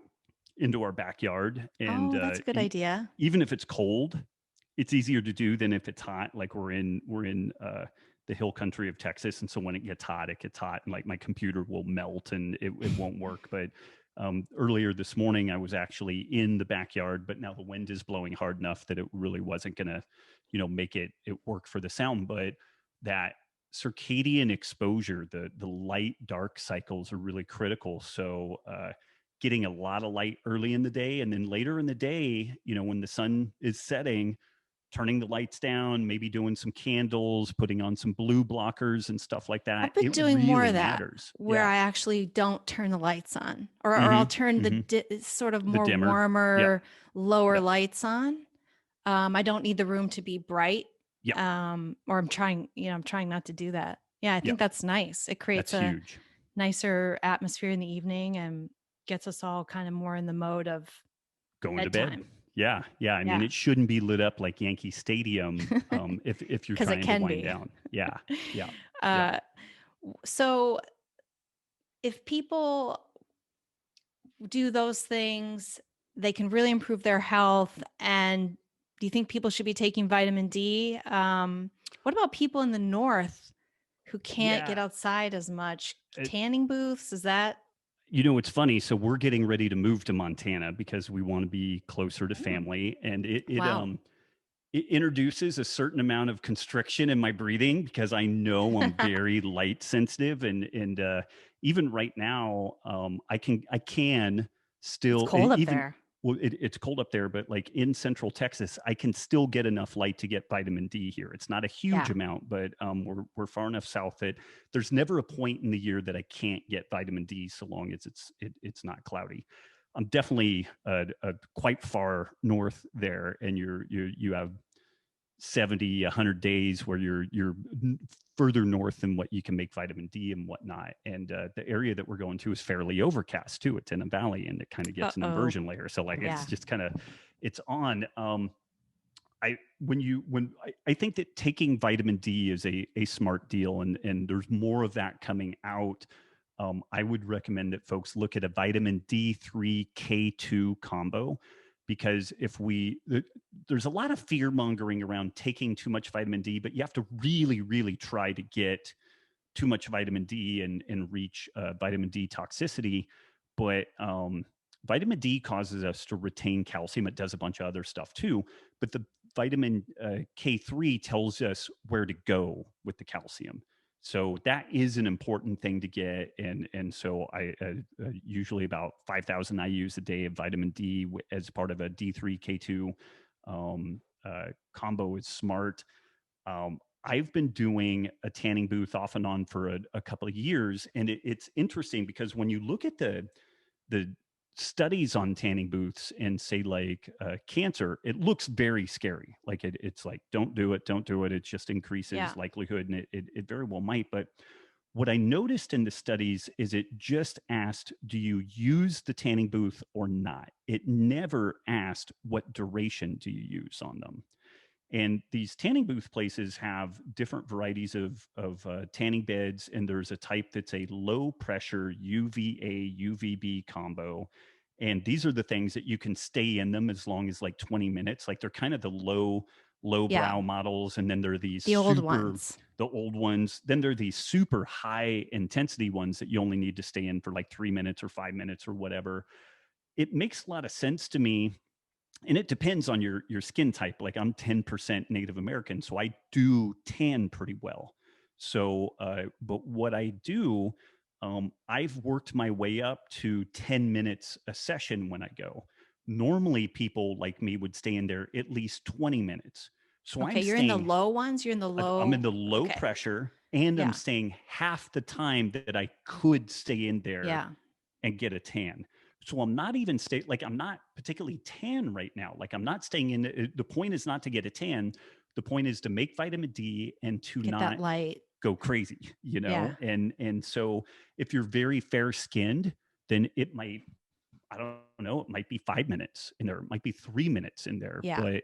into our backyard, and Oh, that's a good idea. even if it's cold, it's easier to do than if it's hot. Like we're in the hill country of Texas, and so when it gets hot, and like my computer will melt and it won't work. But earlier this morning, I was actually in the backyard, but now the wind is blowing hard enough that it really wasn't going to, make it work for the sound. But that circadian exposure, the light dark cycles are really critical. So getting a lot of light early in the day, and then later in the day, when the sun is setting, turning the lights down, maybe doing some candles, putting on some blue blockers and stuff like that. I've been It doing really more of that matters. where Yeah. I actually don't turn the lights on, or I'll Mm-hmm. turn Mm-hmm. the sort of The more dimmer. warmer, Yep. lower Yep. lights on. I don't need the room to be bright. Yep. Or I'm trying not to do that. Yeah, I think Yep. that's nice. It creates That's a huge. nicer atmosphere in the evening and gets us all kind of more in the mode of Going to bed. bedtime. Yeah, yeah. I mean, Yeah. it shouldn't be lit up like Yankee Stadium if you're Because it trying to can wind be. down. Yeah, yeah, yeah. uh, so if people do those things, they can really improve their health. And do you think people should be taking vitamin D? What about people in the north who can't get Yeah. outside as much? It, Tanning booths, is that? it's funny. So we're getting ready to move to Montana because we want to be closer to Mm, family, and wow. it introduces a certain amount of constriction in my breathing because I know I'm very light sensitive, and even right now, I can It's still cold up even there. well, it's cold up there, but like in Central Texas, I can still get enough light to get vitamin D here. It's not a huge Yeah. amount, but we're far enough south that there's never a point in the year that I can't get vitamin D so long as it's not cloudy. I'm definitely quite far north there, and you have 70, 100 days where you're further north than what you can make vitamin D and whatnot. And the area that we're going to is fairly overcast too. It's in a valley, and it kind of gets an Uh-oh. inversion layer. So like it's Yeah. just kind of it's on. I think that taking vitamin D is a smart deal, and there's more of that coming out. I would recommend that folks look at a vitamin D3 K2 combo, because there's a lot of fear mongering around taking too much vitamin D, but you have to really, really try to get too much vitamin D and reach vitamin D toxicity. But vitamin D causes us to retain calcium. It does a bunch of other stuff too. But the vitamin K3 tells us where to go with the calcium. So that is an important thing to get, and so I usually about 5,000 IU's a day of vitamin D as part of a D3 K2 combo is smart. I've been doing a tanning booth off and on for a couple of years, and it's interesting because when you look at the studies on tanning booths and say like cancer, it looks very scary. Like it's like don't do it, don't do it. It just Yeah. increases likelihood, and it very well might. But what I noticed in the studies is it just asked, do you use the tanning booth or not? It never asked what duration do you use on them. And these tanning booth places have different varieties of tanning beds, and there's a type that's a low pressure UVA UVB combo. And these are the things that you can stay in them as long as like 20 minutes. Like they're kind of the low Yeah. brow models, and then there are The old ones. the old ones. Then there are these super high intensity ones that you only need to stay in for like 3 minutes or 5 minutes or whatever. It makes a lot of sense to me, and it depends on your skin type. Like I'm 10% Native American, so I do tan pretty well. So but what I do, I've worked my way up to 10 minutes a session when I go. Normally people like me would stay in there at least 20 minutes. So Okay. I'm You're in the staying low ones. You're in the I'm in low. the low Okay. pressure, and I'm Yeah. staying half the time that I could stay in there Yeah. and get a tan. So I'm not even like I'm not particularly tan right now. Like I'm not staying in the point is not to get a tan. The point is to make vitamin D and to Get that not light. go crazy, Yeah. And so if you're very fair skinned, then it might, I don't know, it might be 5 minutes in there, it might be 3 minutes in there, Yeah. but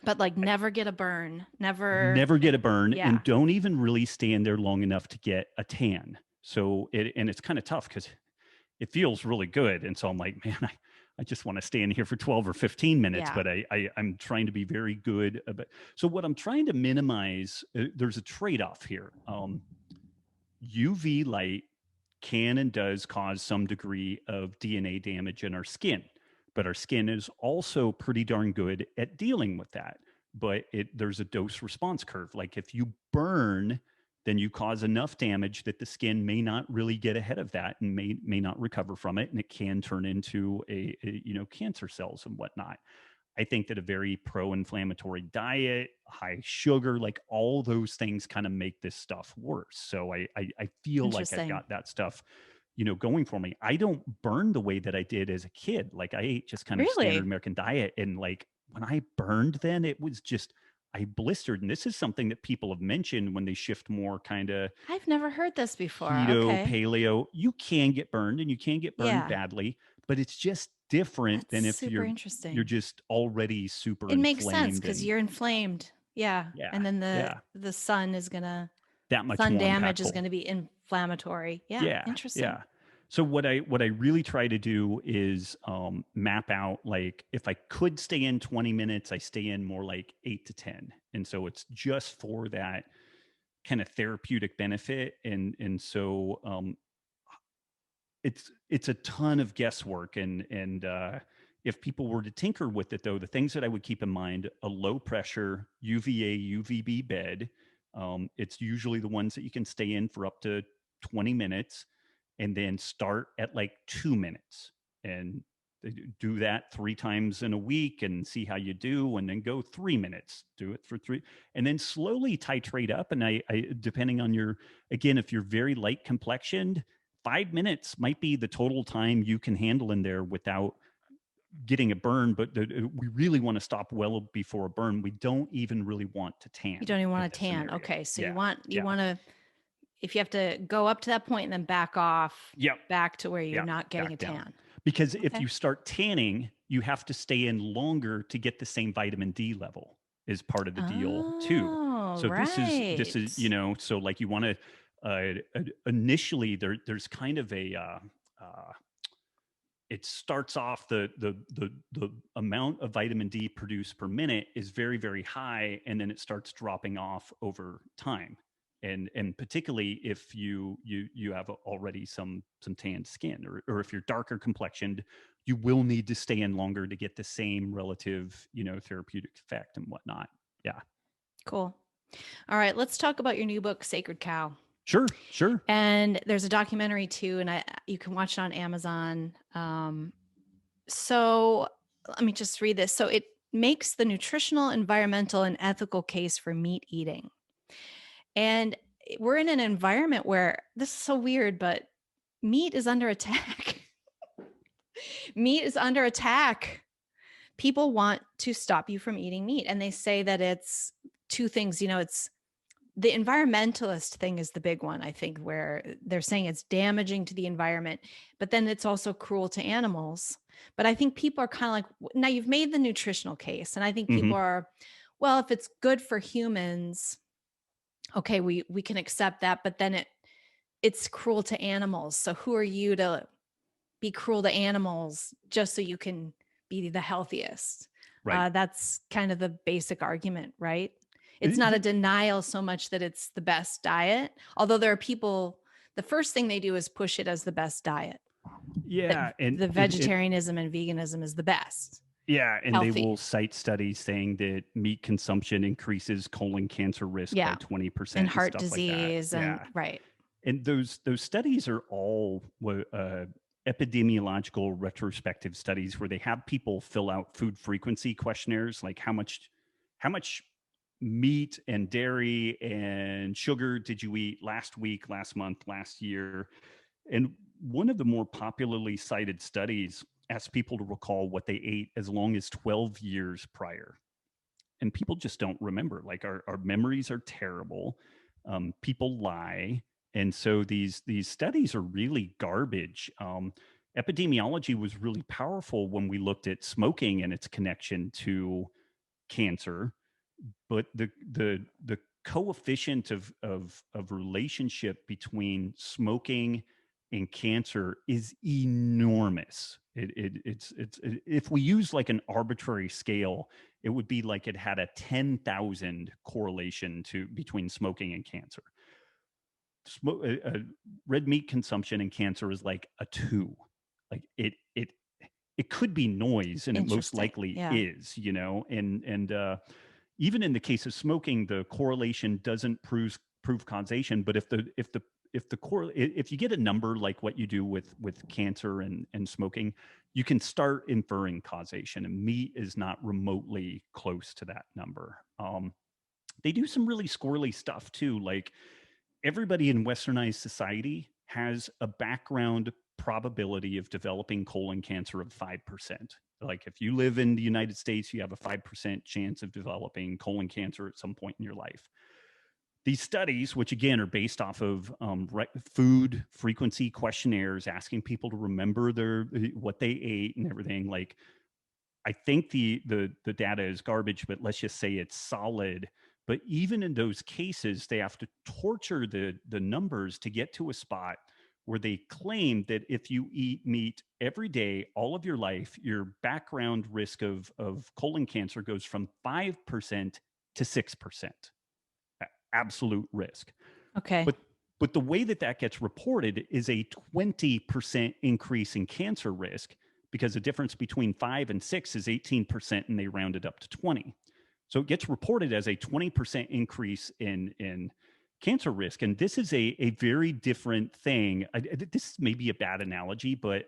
But like never get a burn. Never. never get a burn, Yeah. and don't even really stand there long enough to get a tan. So it's kind of tough because it feels really good. And so I'm like, man, I just want to stay in here for 12 or 15 minutes, Yeah. but I'm trying to be very good about. So what I'm trying to minimize, there's a trade-off here. UV light can and does cause some degree of DNA damage in our skin, but our skin is also pretty darn good at dealing with that. But there's a dose response curve. Like if you burn, then you cause enough damage that the skin may not really get ahead of that and may not recover from it, and it can turn into cancer cells and whatnot. I think that a very pro-inflammatory diet, high sugar, like all those things kind of make this stuff worse. So I feel like I've Interesting. got that stuff, going for me. I don't burn the way that I did as a kid. Like I ate just kind of standard Really? American diet. And like when I burned then, it was just, I blistered. And this is something that people have mentioned when they shift more kind of I've never heard this before. keto, Okay. paleo. You can get burned, and you can get burned Yeah. badly, but it's just different than That's if super you're interesting. just already super It makes sense inflamed because and you're inflamed. Yeah. yeah, And then yeah, the sun is gonna that much sun more damage is impactful. gonna be inflammatory. Yeah. Yeah, Interesting. yeah. So what I really try to do is map out, like, if I could stay in 20 minutes, I stay in more like 8 to 10, and so it's just for that kind of therapeutic benefit, and so it's a ton of guesswork, and if people were to tinker with it, though, the things that I would keep in mind: a low pressure UVA UVB bed. It's usually the ones that you can stay in for up to 20 minutes, and then start at like 2 minutes, and do that 3 times in a week and see how you do, and then go 3 minutes, do it for three, and then slowly titrate up. And I depending on your, again, if you're very light complexioned, 5 minutes might be the total time you can handle in there without getting a burn. But we really want to stop well before a burn. We don't even really want to tan You don't even in want to this tan. scenario. Okay. So Yeah. you Yeah. want to, if you have to go up to that point and then back off Yep. back to where you're Yeah. not getting a Back down. tan. Because if Okay. you start tanning, you have to stay in longer to get the same vitamin D level, is part of the deal too. Oh, So right. this is, you know, so like you want to initially there's kind of a it starts off, the amount of vitamin D produced per minute is very, very high, and then it starts dropping off over time. And particularly if you have already some tanned skin, or if you're darker complexioned, you will need to stay in longer to get the same relative, you know, therapeutic effect and whatnot. Yeah. Cool. All right. Let's talk about your new book, Sacred Cow. Sure. Sure. And there's a documentary too, and you can watch it on Amazon. So let me just read this. So it makes the nutritional, environmental, and ethical case for meat eating. And we're in an environment where this is so weird, but meat is under attack. Meat is under attack. People want to stop you from eating meat. And they say that it's two things, you know, it's the environmentalist thing is the big one, I think, where they're saying it's damaging to the environment, but then it's also cruel to animals. But I think people are kind of like, now you've made the nutritional case. And I think people are, well, if it's good for humans, okay, we can accept that, but then it's cruel to animals. So who are you to be cruel to animals just so you can be the healthiest? Right. That's kind of the basic argument, right? It's not a denial so much that it's the best diet, although there are people, the first thing they do is push it as the best diet. Yeah. And the vegetarianism and veganism is the best. yeah, and Healthy. they will cite studies saying that meat consumption increases colon cancer risk by 20% and heart stuff disease like that. and right. And those studies are all epidemiological retrospective studies where they have people fill out food frequency questionnaires, like how much meat and dairy and sugar did you eat last week, last month, last year. And one of the more popularly cited studies asked people to recall what they ate as long as 12 years prior. And people just don't remember. Like our memories are terrible. People lie. And so these studies are really garbage. Epidemiology was really powerful when we looked at smoking and its connection to cancer, but the coefficient of relationship between smoking and cancer is enormous. It's if we use like an arbitrary scale, it would be like it had a 10,000 correlation to between smoking and cancer. Red meat consumption and cancer is like a 2. Like it could be noise, and it most likely is, you know, and even in the case of smoking, the correlation doesn't prove causation. But if you get a number like what you do with cancer and smoking, you can start inferring causation, and meat is not remotely close to that number. They do some really squirrely stuff too. Like everybody in westernized society has a background probability of developing colon cancer of 5%. Like if you live in the United States, you have a 5% chance of developing colon cancer at some point in your life. these studies, which again are based off of food frequency questionnaires, asking people to remember what they ate and everything. Like, I think the data is garbage, but let's just say it's solid. But even in those cases, they have to torture the numbers to get to a spot where they claim that if you eat meat every day, all of your life, your background risk of colon cancer goes from 5% to 6%. Absolute risk. Okay. But the way that gets reported is a 20% increase in cancer risk, because the difference between 5 and 6 is 18%, and they round it up to 20. So it gets reported as a 20% increase in cancer risk. And this is a very different thing. This may be a bad analogy, but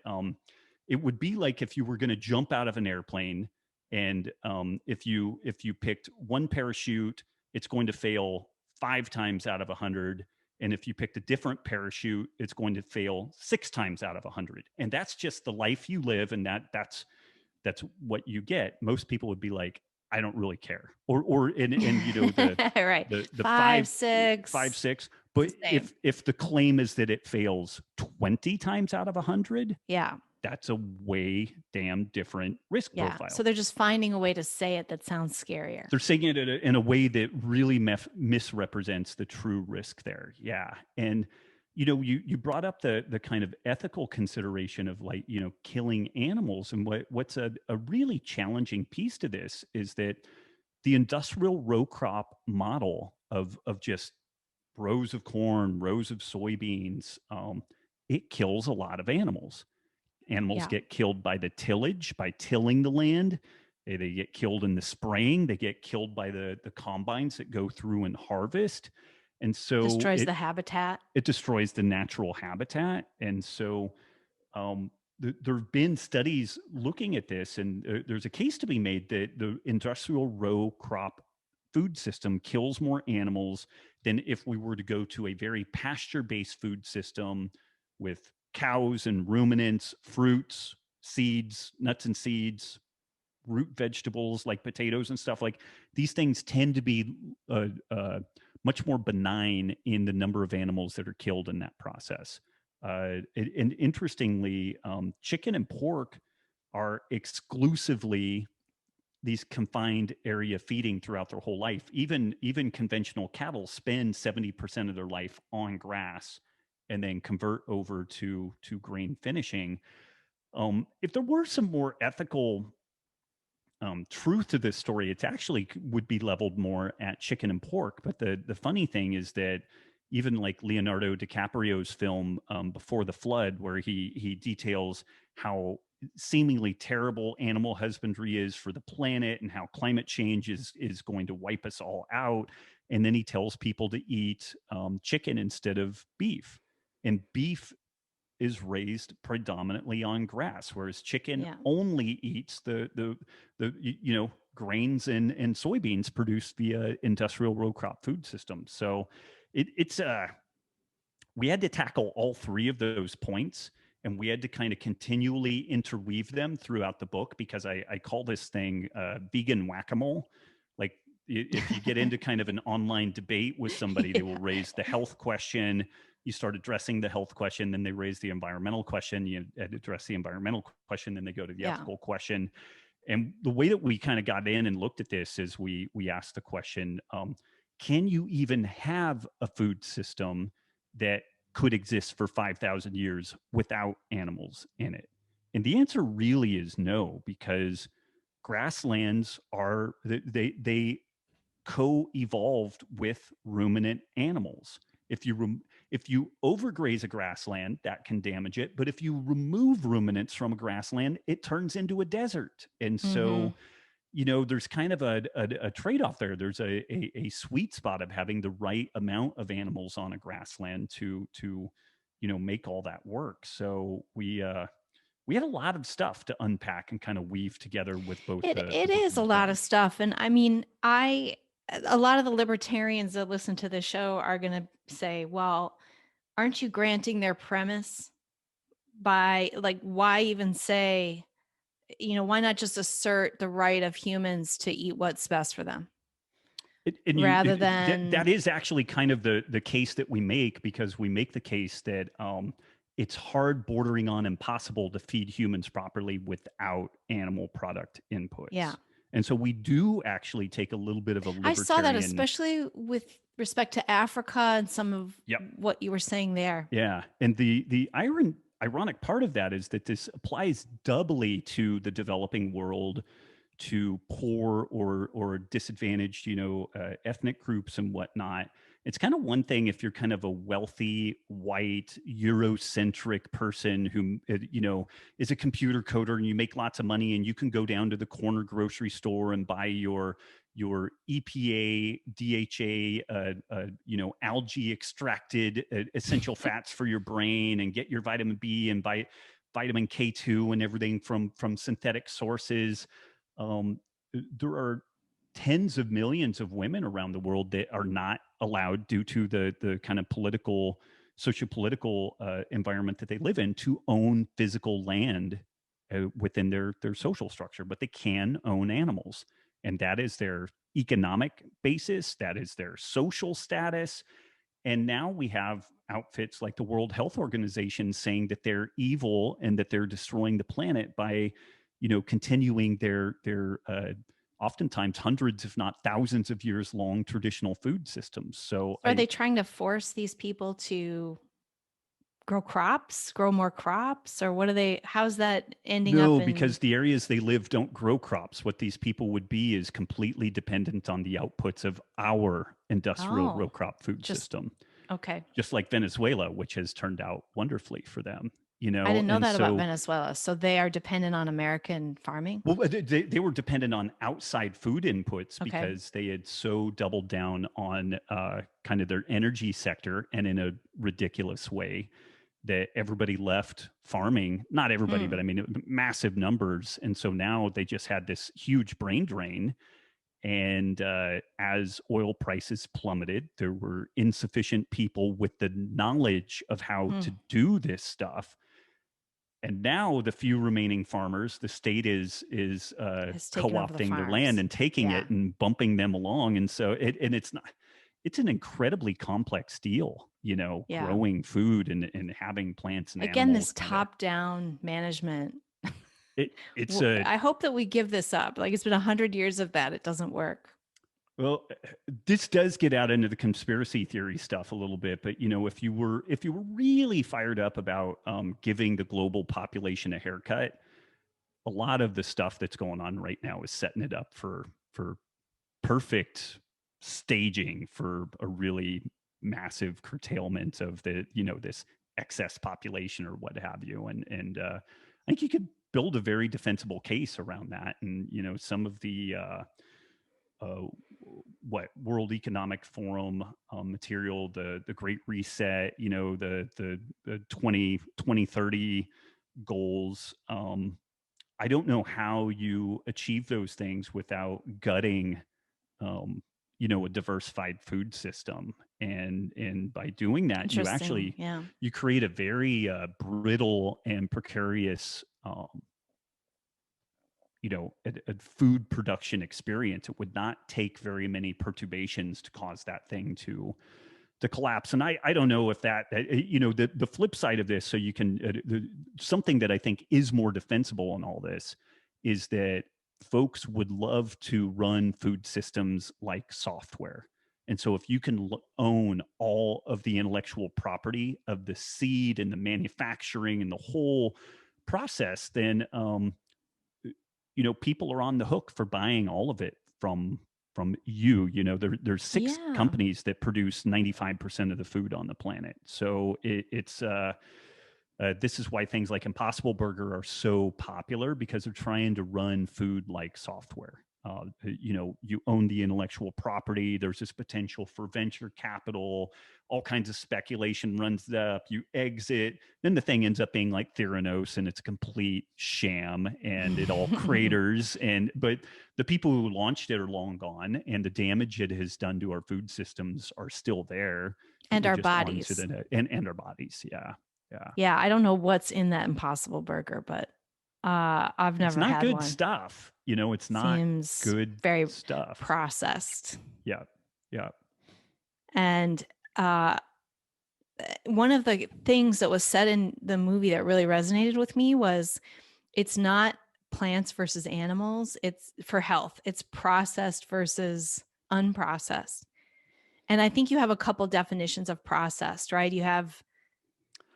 it would be like if you were going to jump out of an airplane, and if you picked one parachute, it's going to fail 5 times out of 100. And if you picked a different parachute, it's going to fail 6 times out of 100. And that's just the life you live, and that's what you get. Most people would be like, I don't really care. Or and you know, right. the 5, 6. 5, 6. But if the claim is that it fails 20 times out of 100, yeah, that's a way damn different risk profile. So they're just finding a way to say it that sounds scarier. They're saying it in a way that really misrepresents the true risk there. Yeah. And, you know, you brought up the kind of ethical consideration of, like, you know, killing animals. And what's a really challenging piece to this is that the industrial row crop model of just rows of corn, rows of soybeans, it kills a lot of animals. Animals get killed by the tillage, by tilling the land. They get killed in the spraying. They get killed by the combines that go through and harvest. And so destroys the habitat. It destroys the natural habitat. And so there have been studies looking at this, and there's a case to be made that the industrial row crop food system kills more animals than if we were to go to a very pasture-based food system with cows and ruminants, fruits, seeds, nuts and seeds, root vegetables like potatoes and stuff. Like, these things tend to be much more benign in the number of animals that are killed in that process. And interestingly, chicken and pork are exclusively these confined area feeding throughout their whole life. Even conventional cattle spend 70% of their life on grass and then convert over to grain finishing. If there were some more ethical truth to this story, it actually would be leveled more at chicken and pork. But the funny thing is that even like Leonardo DiCaprio's film Before the Flood, where he details how seemingly terrible animal husbandry is for the planet and how climate change is going to wipe us all out, and then he tells people to eat chicken instead of beef. And beef is raised predominantly on grass, whereas chicken only eats the you know, grains and soybeans produced via industrial row crop food system. So it's we had to tackle all 3 of those points, and we had to kind of continually interweave them throughout the book, because I call this thing vegan whack-a-mole. Like, if you get into kind of an online debate with somebody, they will raise the health question. You start addressing the health question, then they raise the environmental question. You address the environmental question, then they go to the ethical question. And the way that we kind of got in and looked at this is we asked the question, can you even have a food system that could exist for 5,000 years without animals in it? And the answer really is no, because grasslands are, they co-evolved with ruminant animals. If you overgraze a grassland, that can damage it. But if you remove ruminants from a grassland, it turns into a desert. And so, you know, there's kind of a trade-off there. There's a sweet spot of having the right amount of animals on a grassland to you know, make all that work. So we had a lot of stuff to unpack and kind of weave together with both. It is a lot of stuff. And I mean, a lot of the libertarians that listen to the show are going to say, well, aren't you granting their premise by, like, why even say, you know, why not just assert the right of humans to eat what's best for them? rather that than is actually kind of the case that we make, because we make the case that it's hard, bordering on impossible, to feed humans properly without animal product inputs. yeah. And so we do actually take a little bit of a I saw that, libertarian. especially with respect to Africa and some of Yep. what you were saying there. Yeah. And the ironic part of that is that this applies doubly to the developing world, to poor or disadvantaged, ethnic groups and whatnot. It's kind of one thing if you're kind of a wealthy, white, Eurocentric person who, is a computer coder, and you make lots of money, and you can go down to the corner grocery store and buy your EPA, DHA, algae extracted essential fats for your brain, and get your vitamin B and vitamin K2 and everything from synthetic sources. There are tens of millions of women around the world that are not allowed, due to the kind of socio-political environment that they live in, to own physical land within their social structure, but they can own animals. And that is their economic basis. That is their social status. And now we have outfits like the World Health Organization saying that they're evil and that they're destroying the planet by, continuing their oftentimes hundreds, if not thousands of years long traditional food systems. So Are they trying to force these people to grow more crops, or what are they, how's that ending up no, in? because the areas they live don't grow crops. What these people would be is completely dependent on the outputs of our industrial row crop food system. Okay. Just like Venezuela, which has turned out wonderfully for them. I didn't know that about Venezuela. So they are dependent on American farming? Well, they were dependent on outside food inputs because they had so doubled down on kind of their energy sector, and in a ridiculous way, that everybody left farming. Not everybody, but I mean, massive numbers. And so now they just had this huge brain drain. And as oil prices plummeted, there were insufficient people with the knowledge of how to do this stuff. And now the few remaining farmers, the state is co-opting their land and taking it and bumping them along. And so it's an incredibly complex deal, growing food and having plants and again, animals. This top-down management. I hope that we give this up. Like, it's been 100 years of that. It doesn't work. Well, this does get out into the conspiracy theory stuff a little bit, but if you were really fired up about giving the global population a haircut, a lot of the stuff that's going on right now is setting it up for perfect staging for a really massive curtailment of the this excess population or what have you, and I think you could build a very defensible case around that, and some of the World Economic Forum material, the Great Reset, the 2030 goals. I don't know how you achieve those things without gutting, a diversified food system, and by doing that, you actually you create a very brittle and precarious a food production experience. It would not take very many perturbations to cause that thing to collapse. And I don't know if that, the flip side of this, so you can, something that I think is more defensible in all this is that folks would love to run food systems like software. And so if you can own all of the intellectual property of the seed and the manufacturing and the whole process, then people are on the hook for buying all of it from you. There's six companies that produce 95% of the food on the planet. So it's this is why things like Impossible Burger are so popular, because they're trying to run food like software. You own the intellectual property. There's this potential for venture capital. All kinds of speculation runs up. You exit, then the thing ends up being like Theranos, and it's a complete sham, and it all craters. But the people who launched it are long gone, and the damage it has done to our food systems are still there, and our bodies, and our bodies. Yeah. I don't know what's in that Impossible Burger, but I've never had one. It's not good stuff. It's not Seems good very stuff. Processed. Yeah. Yeah. And one of the things that was said in the movie that really resonated with me was it's not plants versus animals, it's for health. It's processed versus unprocessed. And I think you have a couple definitions of processed, right?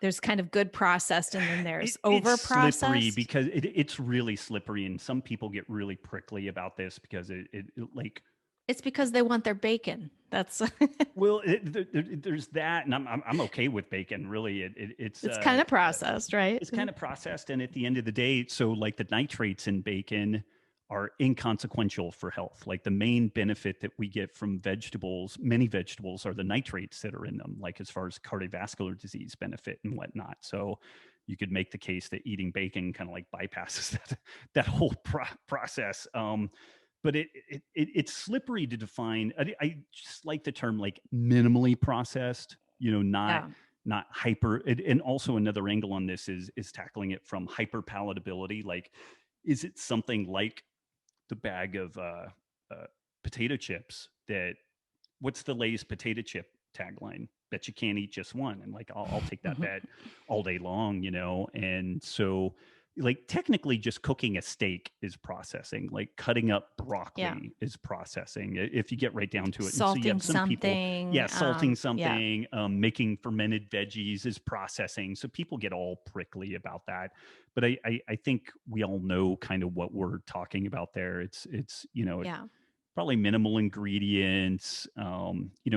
There's kind of good processed and then there's over It's slippery processed. because it's really slippery, and some people get really prickly about this because it like, It's because they want their bacon. That's well, there's that, and I'm okay with bacon. Really, it's kind of processed, right? it's kind of processed, and at the end of the day, so like the nitrates in bacon are inconsequential for health. Like the main benefit that we get from vegetables, many vegetables, are the nitrates that are in them, like as far as cardiovascular disease benefit and whatnot. So you could make the case that eating bacon kind of like bypasses that whole process. But it's slippery to define. I just like the term like minimally processed, not Yeah. not hyper. And also another angle on this is tackling it from hyper palatability. Like, is it something like the bag of potato chips that, what's the Lay's potato chip tagline? Bet you can't eat just one. And like, I'll take that bet all day long, And so, like, technically, just cooking a steak is processing. Like, cutting up Yeah. broccoli is processing, if you get right down to it. And so you Salting have some people, something. salting Yeah. something, making fermented veggies is processing. So people get all prickly about that. But I think we all know kind of what we're talking about there. It's Yeah. probably minimal ingredients,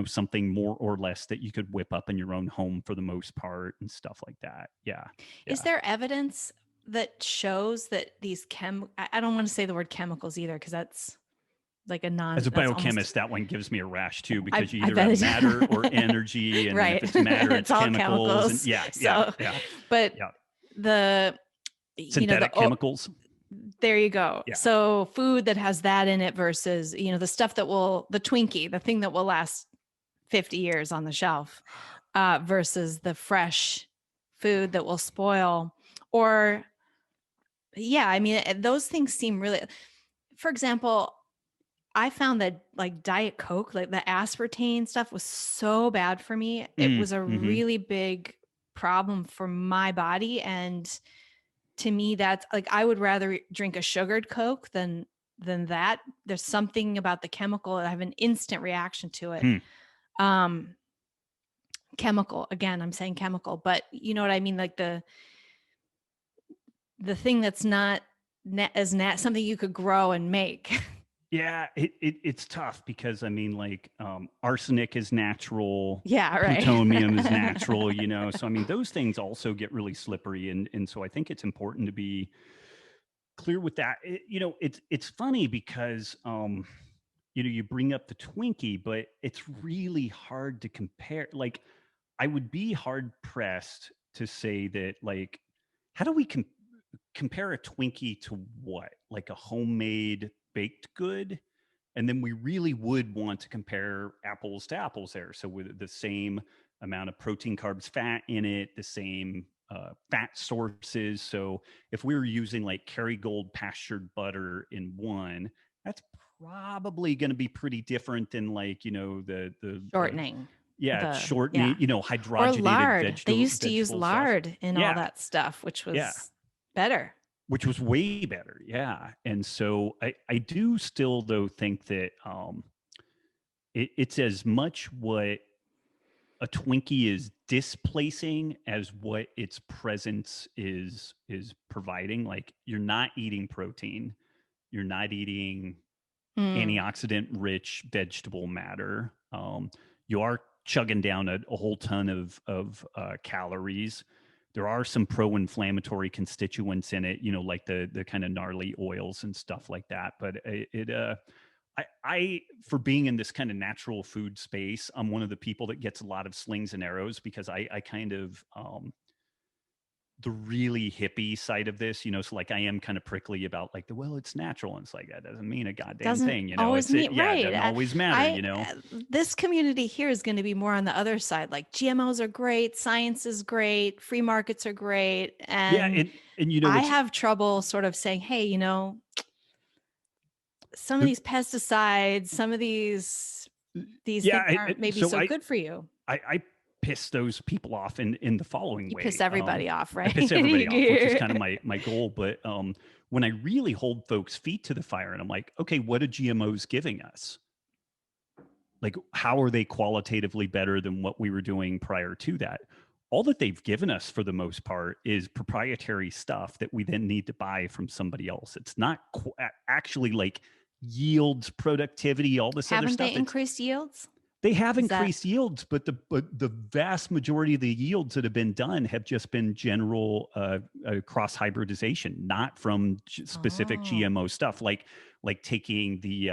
something more or less that you could whip up in your own home for the most part and stuff like that. Yeah. Is Yeah. there evidence that shows that these I don't want to say the word chemicals either because that's like As a that's almost biochemist, that one gives me a rash too, because you I either bet have it matter or energy. And then if right. it's matter, It's it's all chemicals. And chemicals. yeah, yeah, So yeah, but yeah. the the Synthetic chemicals. there you go. Yeah. So food that has that in it versus, the stuff that the Twinkie, the thing that will last 50 years on the shelf, versus the fresh food that will spoil. Or, yeah, I mean, those things seem really, for example, I found that like Diet Coke, like the aspartame stuff was so bad for me. It was a Mm-hmm. really big problem for my body. And to me, that's like, I would rather drink a sugared Coke than that. There's something about the chemical. I have an instant reaction to it. Um, chemical, again, I'm saying chemical, but you know what I mean? Like the thing that's not something you could grow and make. Yeah, it's tough because I mean, like, arsenic is natural, Yeah, plutonium is right. natural, So I mean, those things also get really slippery, and so I think it's important to be clear with that. It's funny because you bring up the Twinkie, but it's really hard to compare. Like, I would be hard pressed to say that, like, how do we compare a Twinkie to what? Like a homemade baked good? And then we really would want to compare apples to apples there. So with the same amount of protein, carbs, fat in it, the same fat sources. So if we were using like Kerrygold pastured butter in one, that's probably going to be pretty different than like, the Shortening yeah, yeah. shortening, Or hydrogenated lard. They used to use vegetable stuff. lard in all Yeah. that stuff, which Yeah. was better. Which was way better. Yeah. And so I do still though think that it's as much what a Twinkie is displacing as what its presence is providing. Like, you're not eating protein, you're not eating Mm. antioxidant rich vegetable matter. You are chugging down a whole ton of calories. There are some pro-inflammatory constituents in it, like the kind of gnarly oils and stuff like that. But I for being in this kind of natural food space, I'm one of the people that gets a lot of slings and arrows because I kind of the really hippie side of this, so like I am kind of prickly about like well, it's natural. And it's like, that doesn't mean a goddamn Doesn't thing, always mean yeah, it right. doesn't always matter, This community here is going to be more on the other side. Like GMOs are great, science is great, free markets are great, Yeah. and And I it's have trouble sort of saying, hey, some of the, these pesticides, some of these these Yeah. things aren't maybe So so good for you. I piss those people off in the following You way. piss everybody off, I right? piss everybody off, which is kind of my goal. But when I really hold folks' feet to the fire and I'm like, okay, what are GMOs giving us? Like, how are they qualitatively better than what we were doing prior to that? All that they've given us for the most part is proprietary stuff that we then need to buy from somebody else. It's not actually like yields, productivity, all this other Haven't they stuff. increased yields? They have Is that increased yields, but the vast majority of the yields that have been done have just been general cross hybridization, not from specific oh, GMO stuff, like taking the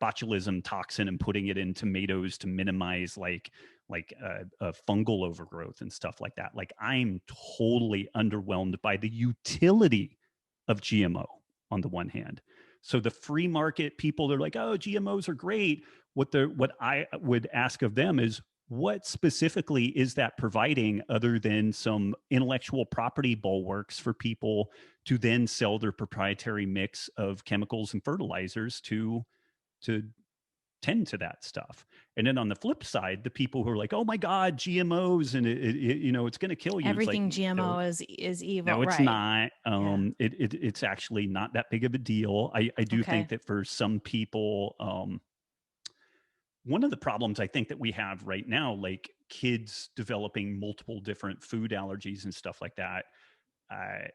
botulism toxin and putting it in tomatoes to minimize fungal overgrowth and stuff like that. Like, I'm totally underwhelmed by the utility of GMO on the one hand. So the free market people, they're like, oh, GMOs are great. What I would ask of them is, what specifically is that providing other than some intellectual property bulwarks for people to then sell their proprietary mix of chemicals and fertilizers to tend to that stuff? And then on the flip side, the people who are like, oh my God, GMOs and it's going to kill you. It's like, everything no, GMO is evil, no, it's right? not. Yeah. It's actually not that big of a deal. I do think Okay. that for some people, one of the problems I think that we have right now, like kids developing multiple different food allergies and stuff like that, uh,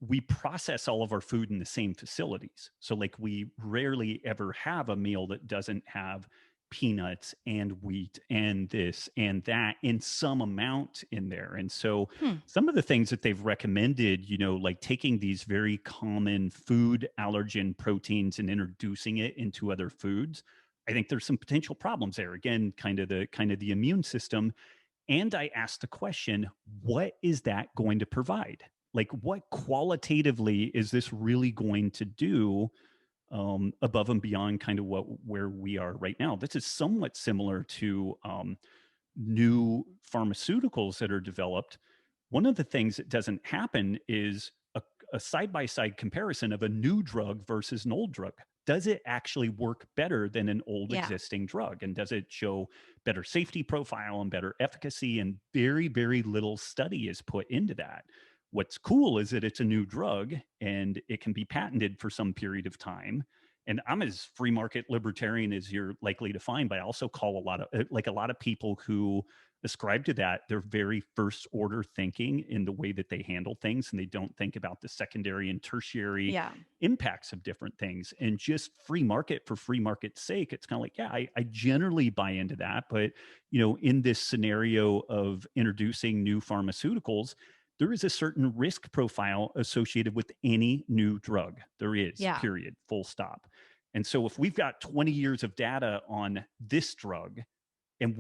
we process all of our food in the same facilities. So, like, we rarely ever have a meal that doesn't have peanuts and wheat and this and that in some amount in there. And so, Hmm. some of the things that they've recommended, like taking these very common food allergen proteins and introducing it into other foods, I think there's some potential problems there. Again, kind of the immune system. And I asked the question, what is that going to provide? Like, what qualitatively is this really going to do above and beyond kind of where we are right now? This is somewhat similar to new pharmaceuticals that are developed. One of the things that doesn't happen is a side-by-side comparison of a new drug versus an old drug. Does it actually work better than an old Yeah. existing drug? And does it show better safety profile and better efficacy? And very, very little study is put into that. What's cool is that it's a new drug and it can be patented for some period of time. And I'm as free market libertarian as you're likely to find, but I also call a lot of people who ascribe to that, they're very first order thinking in the way that they handle things, and they don't think about the secondary and tertiary Yeah. impacts of different things. And just free market for free market's sake, it's kind of like, yeah, I generally buy into that. But in this scenario of introducing new pharmaceuticals, there is a certain risk profile associated with any new drug. There is, Yeah. period, full stop. And so if we've got 20 years of data on this drug, and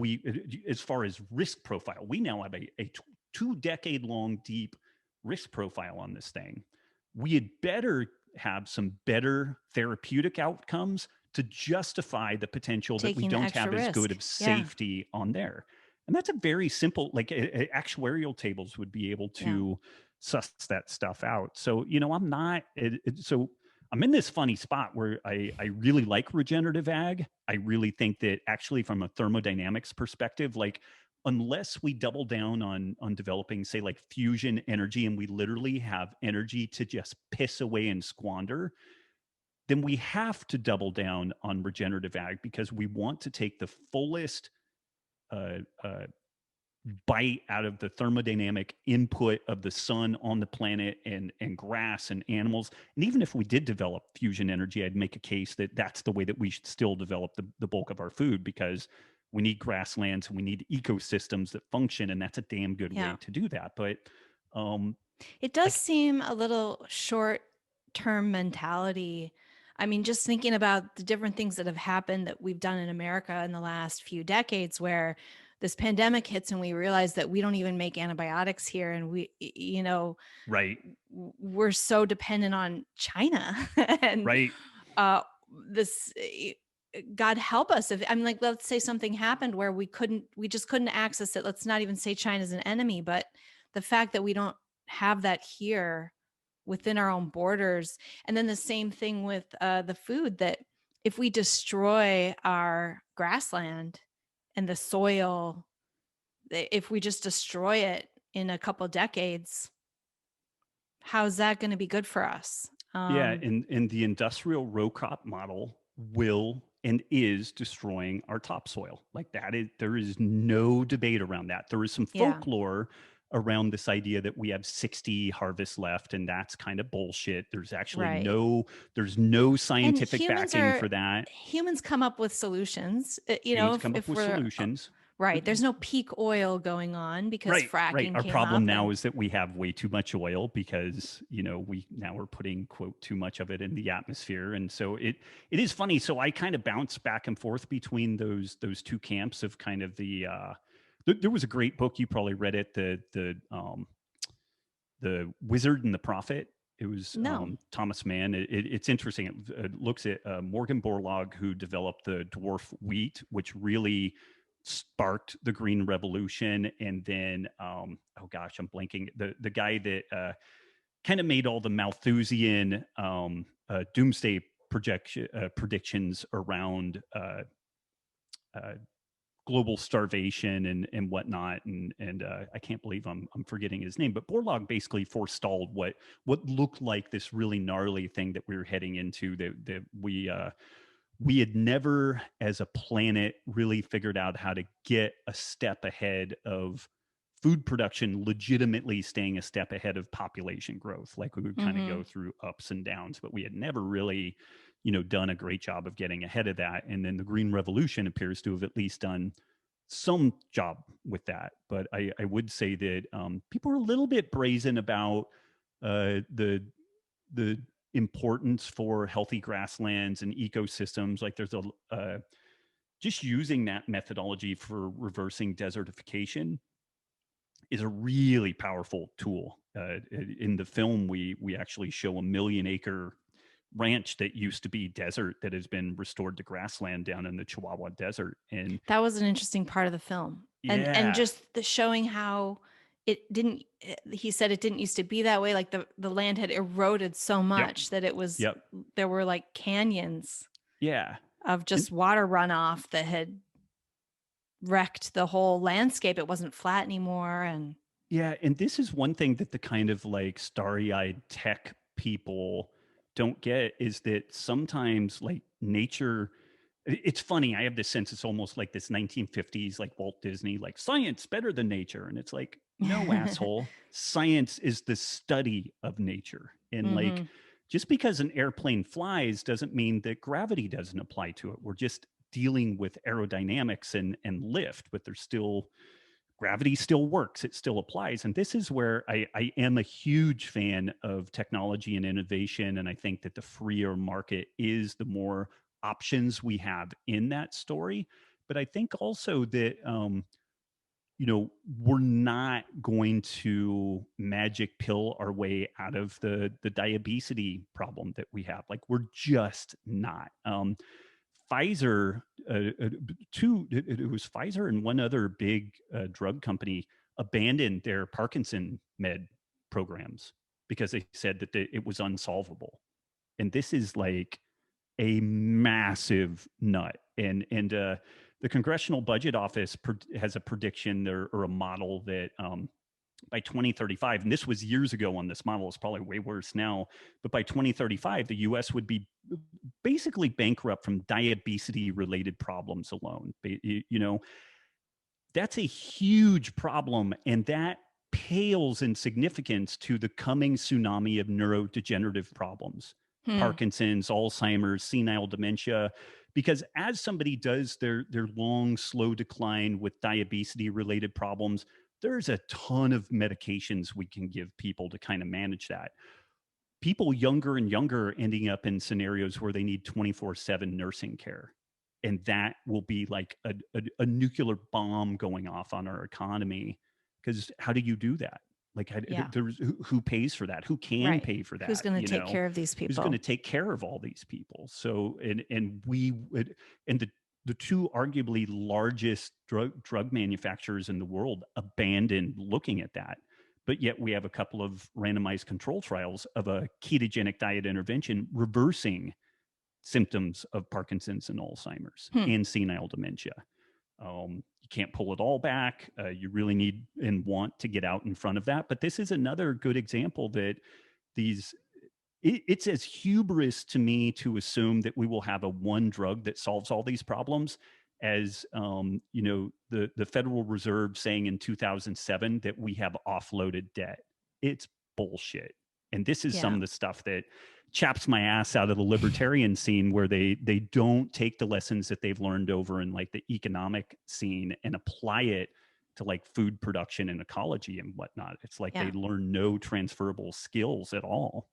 as far as risk profile, we now have a 2-decade long deep risk profile on this thing. We had better have some better therapeutic outcomes to justify the potential that we Taking the don't extra have as good risk. of Yeah. safety on there. And that's a very simple, like actuarial tables would be able Yeah. to suss that stuff out. So, so I'm in this funny spot where I really like regenerative ag. I really think that actually from a thermodynamics perspective, like, unless we double down on developing, say, like fusion energy, and we literally have energy to just piss away and squander, then we have to double down on regenerative ag because we want to take the fullest uh, uh, bite out of the thermodynamic input of the sun on the planet and grass and animals. And even if we did develop fusion energy, I'd make a case that that's the way that we should still develop the bulk of our food, because we need grasslands and we need ecosystems that function, and that's a damn good Yeah. way to do that. But It does like, seem a little short term mentality. I mean, just thinking about the different things that have happened that we've done in America in the last few decades, where this pandemic hits and we realize that we don't even make antibiotics here. And right, we're so dependent on China. And right, uh, this, God help us if, I'm like, let's say something happened where we just couldn't access it. Let's not even say China's an enemy, but the fact that we don't have that here within our own borders. And then the same thing with the food, that if we destroy our grassland and the soil, if we just destroy it in a couple decades, how's that going to be good for us? Yeah, and the industrial row crop model will and is destroying our topsoil. Like that is, there is no debate around that. There is some Yeah. folklore around this idea that we have 60 harvests left, and that's kind of bullshit. There's actually Right. there's no And scientific backing for that. humans come up with solutions. Humans come up If with we're solutions. right, there's no peak oil going on because Right. fracking Our came problem up. now And is that we have way too much oil because, we now are putting quote too much of it in the atmosphere. And so it is funny. So I kind of bounce back and forth between those two camps of kind of there was a great book, you probably read it, the Wizard and the Prophet. It was no, Thomas Mann. It's interesting. It looks at Morgan Borlaug, who developed the dwarf wheat, which really sparked the Green Revolution. And then, oh gosh, I'm blanking. The guy that kind of made all the Malthusian doomsday predictions around uh, global starvation and whatnot, and I can't believe I'm forgetting his name, but Borlaug basically forestalled what looked like this really gnarly thing that we were heading into, that we had never as a planet really figured out how to get a step ahead of food production, legitimately staying a step ahead of population growth. Like we would kind of go through ups and downs, but we had never really done a great job of getting ahead of that. And then the Green Revolution appears to have at least done some job with that. But I would say that people are a little bit brazen about the importance for healthy grasslands and ecosystems. Like there's just using that methodology for reversing desertification is a really powerful tool. In the film, we actually show 1 million-acre ranch that used to be desert that has been restored to grassland down in the Chihuahua Desert. And that was an interesting part of the film. And yeah, just the showing how it didn't. He said it didn't used to be that way. Like the land had eroded so yep, much that it was yep, there were like canyons yeah. of And just water runoff that had wrecked the whole landscape. It wasn't flat anymore. And yeah, and this is one thing that the kind of like starry-eyed tech people don't get, is that sometimes like nature, it's funny, I have this sense it's almost like this 1950s like Walt Disney, like science better than nature. And it's like, no, asshole. Science is the study of nature. And like hmm just because an airplane flies doesn't mean that gravity doesn't apply to it. We're just dealing with aerodynamics and lift, but there's still gravity still works, it still applies. And this is where I am a huge fan of technology and innovation. And I think that the freer market is the more options we have in that story. But I think also that we're not going to magic pill our way out of the diabetes problem that we have. Like we're just not. Pfizer, it was Pfizer and one other big drug company abandoned their Parkinson med programs because they said that it was unsolvable. And this is like a massive nut. And the Congressional Budget Office has a prediction or a model that by 2035, and this was years ago on this model, it's probably way worse now, but by 2035, the US would be basically bankrupt from diabetes related problems alone. That's a huge problem. And that pales in significance to the coming tsunami of neurodegenerative problems, Hmm. Parkinson's, Alzheimer's, senile dementia. Because as somebody does their long, slow decline with diabetes related problems, there's a ton of medications we can give people to kind of manage that. People younger and younger ending up in scenarios where they need 24/7 nursing care. And that will be like a nuclear bomb going off on our economy. Because how do you do that? Like, Yeah. there's who pays for that? Who can Right. pay for Who's that? going to take care of these Who's going people? to take care of all these people? So, and the two arguably largest drug manufacturers in the world abandoned looking at that. But yet we have a couple of randomized control trials of a ketogenic diet intervention reversing symptoms of Parkinson's and Alzheimer's Hmm. and senile dementia. You can't pull it all back. You really need and want to get out in front of that. But this is another good example that it's as hubris to me to assume that we will have a one drug that solves all these problems as the Federal Reserve saying in 2007 that we have offloaded debt. It's bullshit. And this is some of the stuff that chaps my ass out of the libertarian scene, where they don't take the lessons that they've learned over in like the economic scene and apply it to like food production and ecology and whatnot. It's like they learn no transferable skills at all.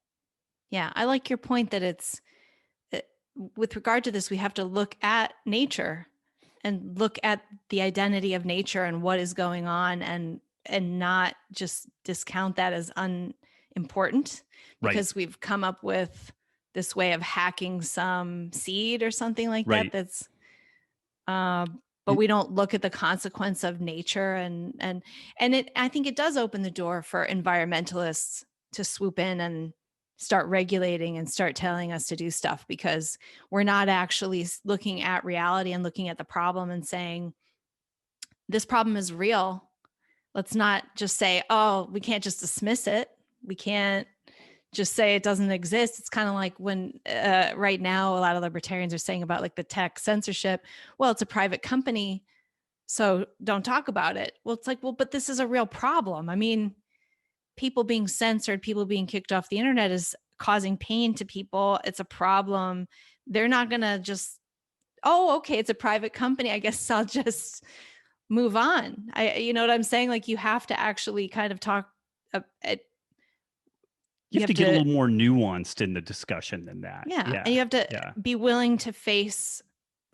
Yeah, I like your point that with regard to this, we have to look at nature and look at the identity of nature and what is going on, and not just discount that as unimportant because we've come up with this way of hacking some seed or something like that. That's but we don't look at the consequence of nature, and I think it does open the door for environmentalists to swoop in and start regulating and start telling us to do stuff, because we're not actually looking at reality and looking at the problem and saying, this problem is real. Let's not just say, oh, we can't just dismiss it. We can't just say it doesn't exist. It's kind of like when right now, a lot of libertarians are saying about like the tech censorship. Well, it's a private company, so don't talk about it. Well, it's like, well, but this is a real problem. I mean, people being censored, people being kicked off the internet is causing pain to people. It's a problem. They're not going to just, oh, okay, it's a private company, I guess I'll just move on. You know what I'm saying? Like, you have to actually kind of talk. You have to get a little more nuanced in the discussion than that. Yeah. And you have to be willing to face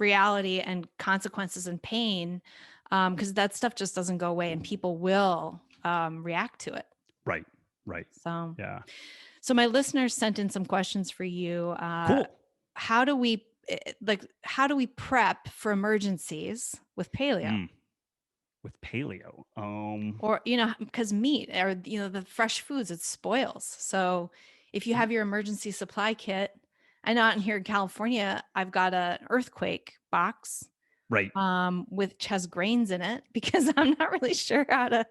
reality and consequences and pain, because that stuff just doesn't go away and people will react to it. Right. So, so my listeners sent in some questions for you. Cool. How do we prep for emergencies with paleo? With paleo, or because meat or the fresh foods, it spoils. So if you have your emergency supply kit, I know out in here in California, I've got an earthquake box, which has grains in it, because I'm not really sure how to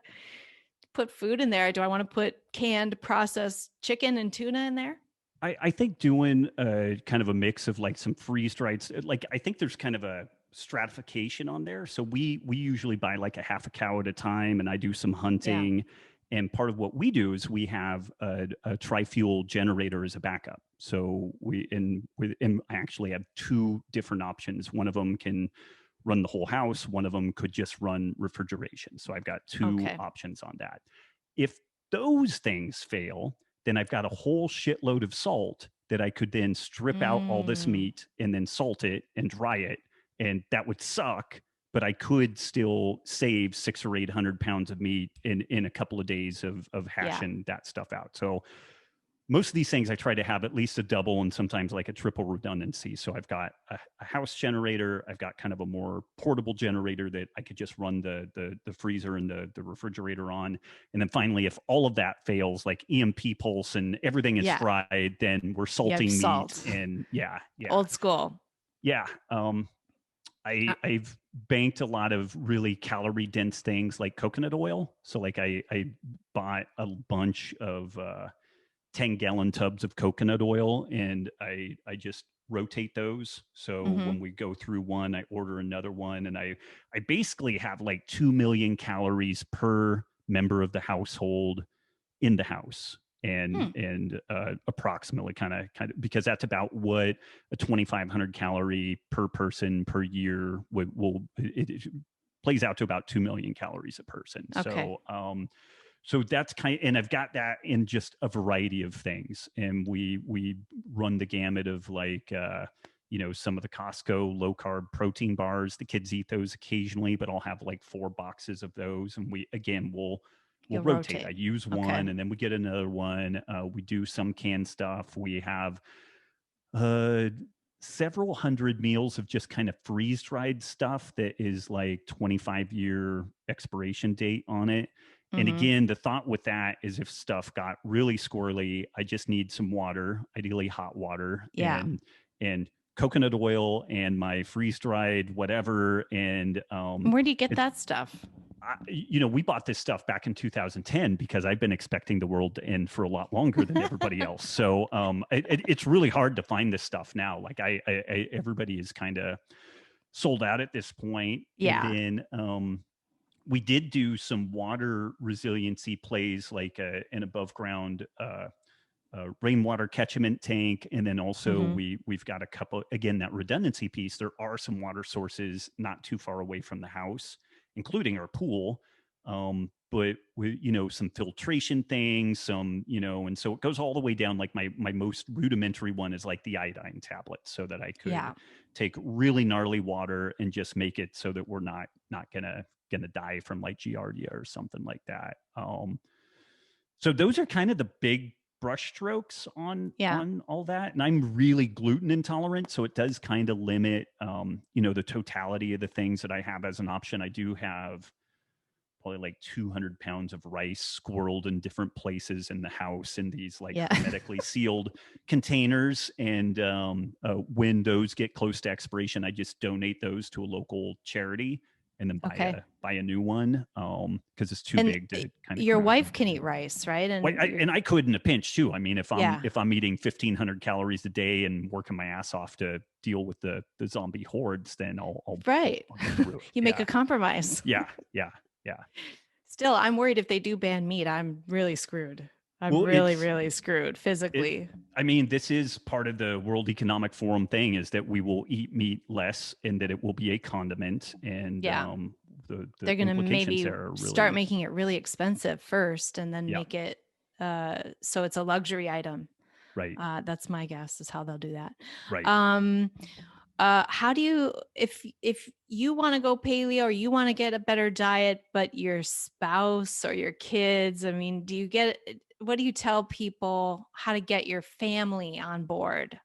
put food in there. Do I want to put canned processed chicken and tuna in there? I think doing kind of a mix of like some freeze dried, like I think there's kind of a stratification on there. So we usually buy like a half a cow at a time, and I do some hunting. And part of what we do is we have a tri-fuel generator as a backup. So I actually have two different options. One of them can run the whole house. One of them could just run refrigeration. So I've got two options on that. If those things fail, then I've got a whole shitload of salt that I could then strip out all this meat and then salt it and dry it. And that would suck, but I could still save 600 or 800 pounds of meat in a couple of days of hashing that stuff out. So most of these things I try to have at least a double and sometimes like a triple redundancy. So I've got a house generator. I've got kind of a more portable generator that I could just run the freezer and the refrigerator on. And then finally, if all of that fails, like EMP pulse and everything is fried, then we're salting meat. And Old school. Yeah. I've banked a lot of really calorie dense things like coconut oil. So like I bought a bunch of 10-gallon tubs of coconut oil, and I just rotate those. So when we go through one, I order another one, and I basically have like 2 million calories per member of the household in the house. And approximately kind of because that's about what a 2,500 calorie per person per year it plays out to about 2 million calories a person. So that's and I've got that in just a variety of things. And we run the gamut of like, some of the Costco low carb protein bars. The kids eat those occasionally, but I'll have like 4 boxes of those. And we'll rotate. I use one and then we get another one. We do some canned stuff. We have several hundred meals of just kind of freeze dried stuff that is like 25-year expiration date on it. And again, the thought with that is if stuff got really squirrely, I just need some water, ideally hot water, and coconut oil and my freeze dried whatever. And Where do you get that stuff? we bought this stuff back in 2010 because I've been expecting the world to end for a lot longer than everybody else. So it's really hard to find this stuff now. Like everybody is kind of sold out at this point. Yeah. And then we did do some water resiliency plays, like an above ground rainwater catchment tank. And then also we've got a couple, again, that redundancy piece. There are some water sources not too far away from the house, including our pool. But with, some filtration things, and so it goes all the way down. Like my most rudimentary one is like the iodine tablet, so that I could take really gnarly water and just make it so that we're not gonna die from like giardia or something like that. So those are kind of the big brush strokes on all that. And I'm really gluten intolerant, so it does kind of limit the totality of the things that I have as an option. I do have probably like 200 pounds of rice squirreled in different places in the house in these like hermetically sealed containers. And when those get close to expiration, I just donate those to a local charity and then buy a new one because it's too big to kind of. Your wife can eat rice, right? And I could in a pinch too. I mean, if I'm eating 1,500 calories a day and working my ass off to deal with the zombie hordes, then I'll right. I'll get through it. You make a compromise. Yeah. Still, I'm worried if they do ban meat, I'm really screwed. I'm really screwed physically. This is part of the World Economic Forum thing, is that we will eat meat less and that it will be a condiment. And they're going to maybe start making it really expensive first and then make it so it's a luxury item. Right. That's my guess is how they'll do that. Right. How do you, if you want to go paleo or you want to get a better diet, but your spouse or your kids, what do you tell people how to get your family on board?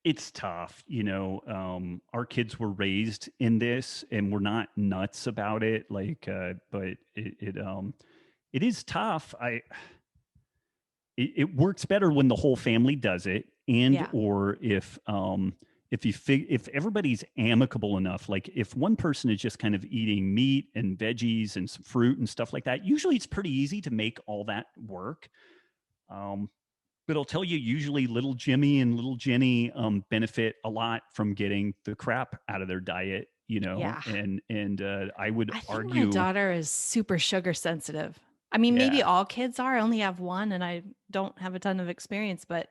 It's tough. Our kids were raised in this and we're not nuts about it. But it is tough. It works better when the whole family does it. And, or if everybody's amicable enough, like if one person is just kind of eating meat and veggies and some fruit and stuff like that, usually it's pretty easy to make all that work. But I'll tell you, usually little Jimmy and little Jenny benefit a lot from getting the crap out of their diet, and I would argue my daughter is super sugar sensitive. Maybe all kids are. I only have one and I don't have a ton of experience, but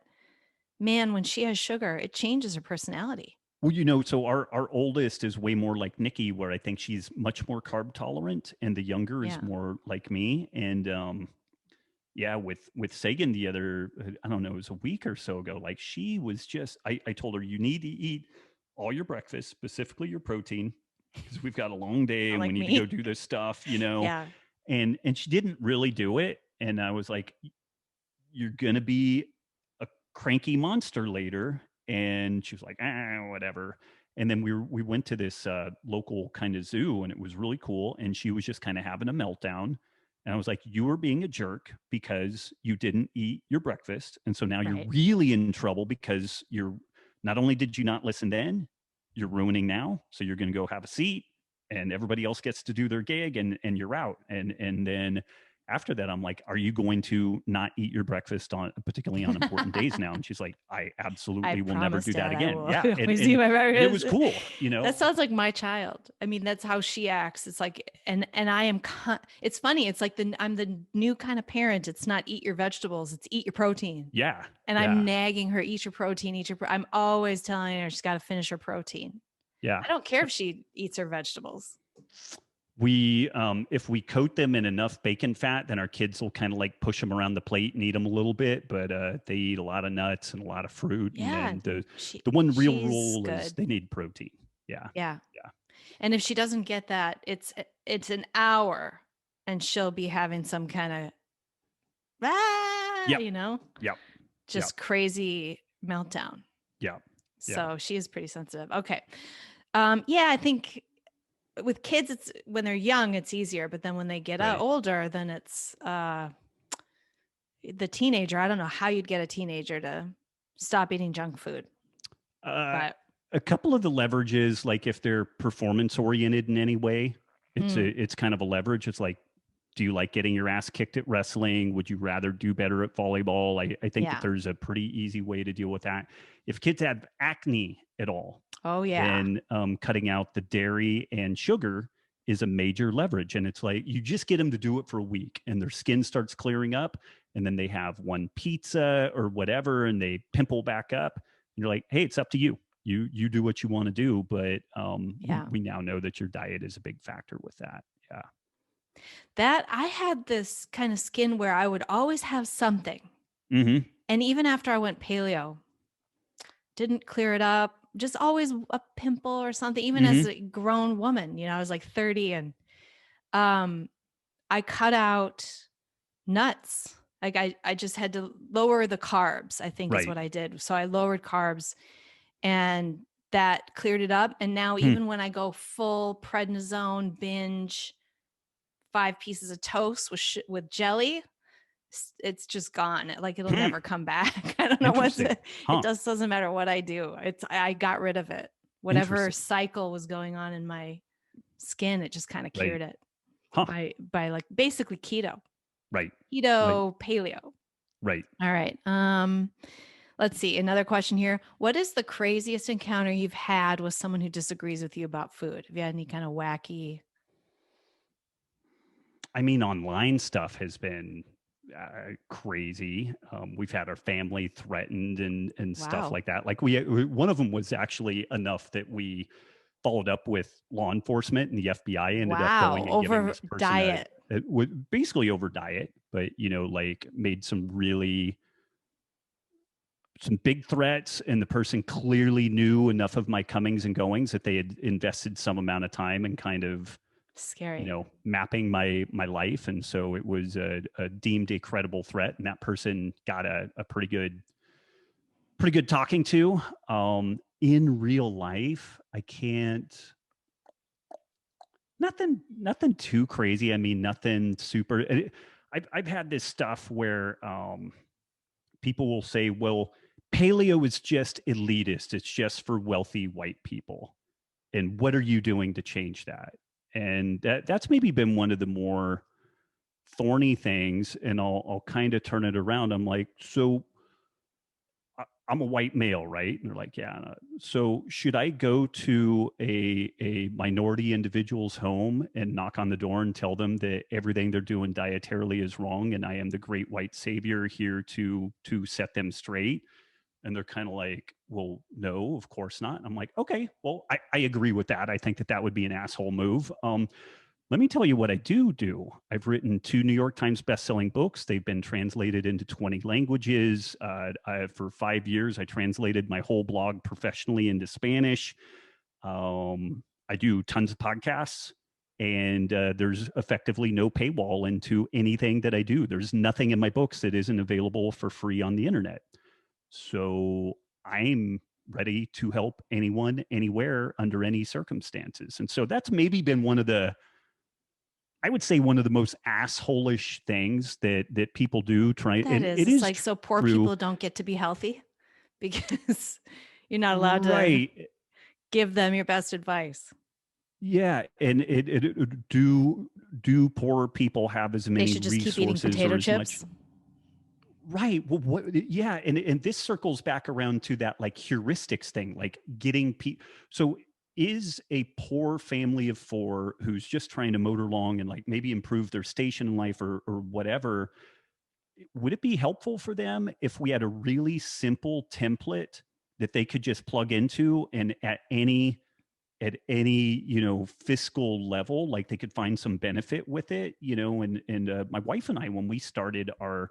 man, when she has sugar, it changes her personality. Well, so our oldest is way more like Nikki, where I think she's much more carb tolerant, and the younger is more like me. And with Sagan the other, I don't know, it was a week or so ago, like she was just, I told her, you need to eat all your breakfast, specifically your protein, because we've got a long day and we need to go do this stuff, and she didn't really do it. And I was like, you're going to be a cranky monster later. And she was like, whatever. And then we went to this local kind of zoo, and it was really cool. And she was just kind of having a meltdown. And I was like, you were being a jerk because you didn't eat your breakfast. And so now you're really in trouble because not only did you not listen then, you're ruining now. So you're going to go have a seat and everybody else gets to do their gig and you're out. And then after that, I'm like, are you going to not eat your breakfast particularly on important days now? And she's like, I absolutely will never do that again. Yeah. And it was cool. That sounds like my child. That's how she acts. It's like, and I am, it's funny. It's like I'm the new kind of parent. It's not eat your vegetables. It's eat your protein. Yeah. And I'm nagging her, eat your protein, I'm always telling her she's got to finish her protein. Yeah. I don't care if she eats her vegetables. We if we coat them in enough bacon fat, then our kids will kind of like push them around the plate and eat them a little bit, but they eat a lot of nuts and a lot of fruit. Yeah, and the one real rule is they need protein. Yeah. And if she doesn't get that, it's an hour and she'll be having some kind of crazy meltdown. So she is pretty sensitive. Okay. I think with kids, it's when they're young, it's easier, but then when they get older, then it's the teenager. I don't know how you'd get a teenager to stop eating junk food. A couple of the leverages, like if they're performance oriented in any way, Mm, it's kind of a leverage. It's like, do you like getting your ass kicked at wrestling? Would you rather do better at volleyball? I think that yeah. there's a pretty easy way to deal with that. If kids have acne at all, Oh, yeah. then cutting out the dairy and sugar is a major leverage. And it's like you just get them to do it for a week and their skin starts clearing up. And then they have one pizza or whatever and they pimple back up. And you're like, hey, it's up to you. You do what you want to do. But Yeah. we now know that your diet is a big factor with that. Yeah. That I had this kind of skin where I would always have something. Mm-hmm. And even after I went paleo, didn't clear it up, just always a pimple or something, even as Mm-hmm. a grown woman, I was like 30 and um I cut out nuts. Like I just had to lower the carbs, I think is Right. what I did. So I lowered carbs and that cleared it up. And now Hmm. even when I go full prednisone binge, 5 pieces of toast with jelly, it's just gone. Like it'll Hmm. never come back. I don't know Interesting. it Huh. doesn't matter what I do. I got rid of it. Whatever Interesting. cycle was going on in my skin, it just kind of Right. cured it Huh. by like basically keto. Right. Right. Keto, paleo. Right. All right. Let's see. Another question here. What is the craziest encounter you've had with someone who disagrees with you about food? Have you had any kind of wacky? I mean, online stuff has been crazy. We've had our family threatened and stuff Wow. like that. Like one of them was actually enough that we followed up with law enforcement and the FBI ended up Wow. going and giving Over this person diet. basically over diet, but like made some big threats and the person clearly knew enough of my comings and goings that they had invested some amount of time and kind of Scary. mapping my life, and so it was a deemed a credible threat, and that person got a pretty good talking to. In real life, I can't. Nothing too crazy. I mean, nothing super. I've had this stuff where people will say, "Well, paleo is just elitist. It's just for wealthy white people." And what are you doing to change that? And that's maybe been one of the more thorny things. And I'll kind of turn it around. I'm like, so I'm a white male, right? And they're like, yeah. So should I go to a minority individual's home and knock on the door and tell them that everything they're doing dietarily is wrong, and I am the great white savior here to set them straight? And they're kind of like, well, no, of course not. And I'm like, okay, well, I agree with that. I think that would be an asshole move. Let me tell you what I do. I've written 2 New York Times bestselling books. They've been translated into 20 languages. For 5 years, I translated my whole blog professionally into Spanish. I do tons of podcasts, and there's effectively no paywall into anything that I do. There's nothing in my books that isn't available for free on the internet. So I'm ready to help anyone, anywhere, under any circumstances. And so that's maybe been I would say one of the most assholish things that people do. That And is. it It's is like so poor true, people don't get to be healthy because you're not allowed to right? give them your best advice. Yeah, and do poor people have as They many should just keep eating resources or potato as much? chips. Right. Well, yeah, and this circles back around to that like heuristics thing, like getting people. So, is a poor family of four who's just trying to motor along and like maybe improve their station in life or whatever? Would it be helpful for them if we had a really simple template that they could just plug into, and at any fiscal level, like they could find some benefit with it, and my wife and I, when we started our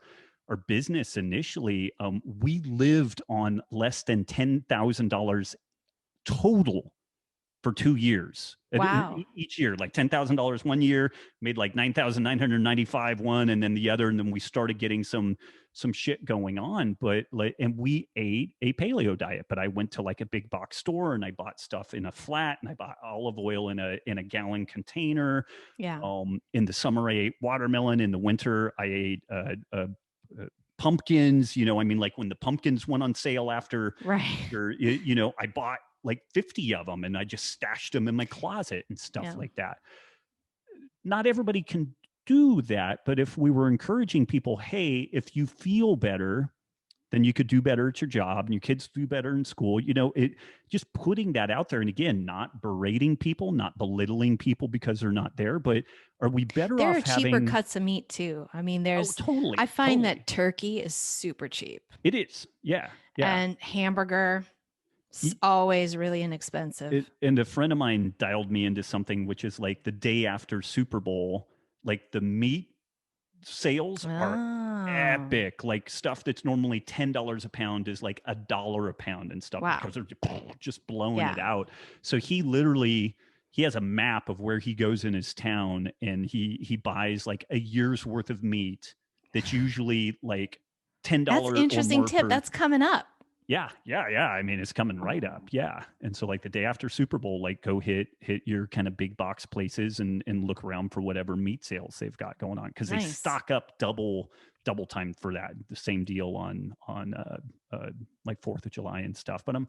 business initially, we lived on less than $10,000 total for 2 years. Wow. Each year, like $10,000 one year, made like 9,995 one, and then the other, and then we started getting some shit going on. But like, and we ate a paleo diet. But I went to like a big box store and I bought stuff in a flat, and I bought olive oil in a gallon container. Yeah. In the summer, I ate watermelon. In the winter, I ate pumpkins. I mean, like when the pumpkins went on sale after Right. I bought like 50 of them and I just stashed them in my closet and stuff like that. Not everybody can do that, but if we were encouraging people, hey, if you feel better, then you could do better at your job and your kids do better in school. It just putting that out there. And again, not berating people, not belittling people because they're not there, but are we better there off are cheaper having cuts of meat too? I mean, totally. I find that turkey is super cheap. It is. Yeah. Yeah. And hamburger is always really inexpensive. And a friend of mine dialed me into something, which is like the day after Super Bowl, like the meat sales are epic. Like stuff that's normally $10 a pound is like $1 a pound and stuff because they're just blowing it out. So he has a map of where he goes in his town and he buys like a year's worth of meat that's usually like $10 That's an interesting or more tip. That's coming up. Yeah. I mean, it's coming right up. Yeah. And so like the day after Super Bowl, like go hit your kind of big box places and look around for whatever meat sales they've got going on. Cause they stock up double time for that. The same deal on like 4th of July and stuff. But I'm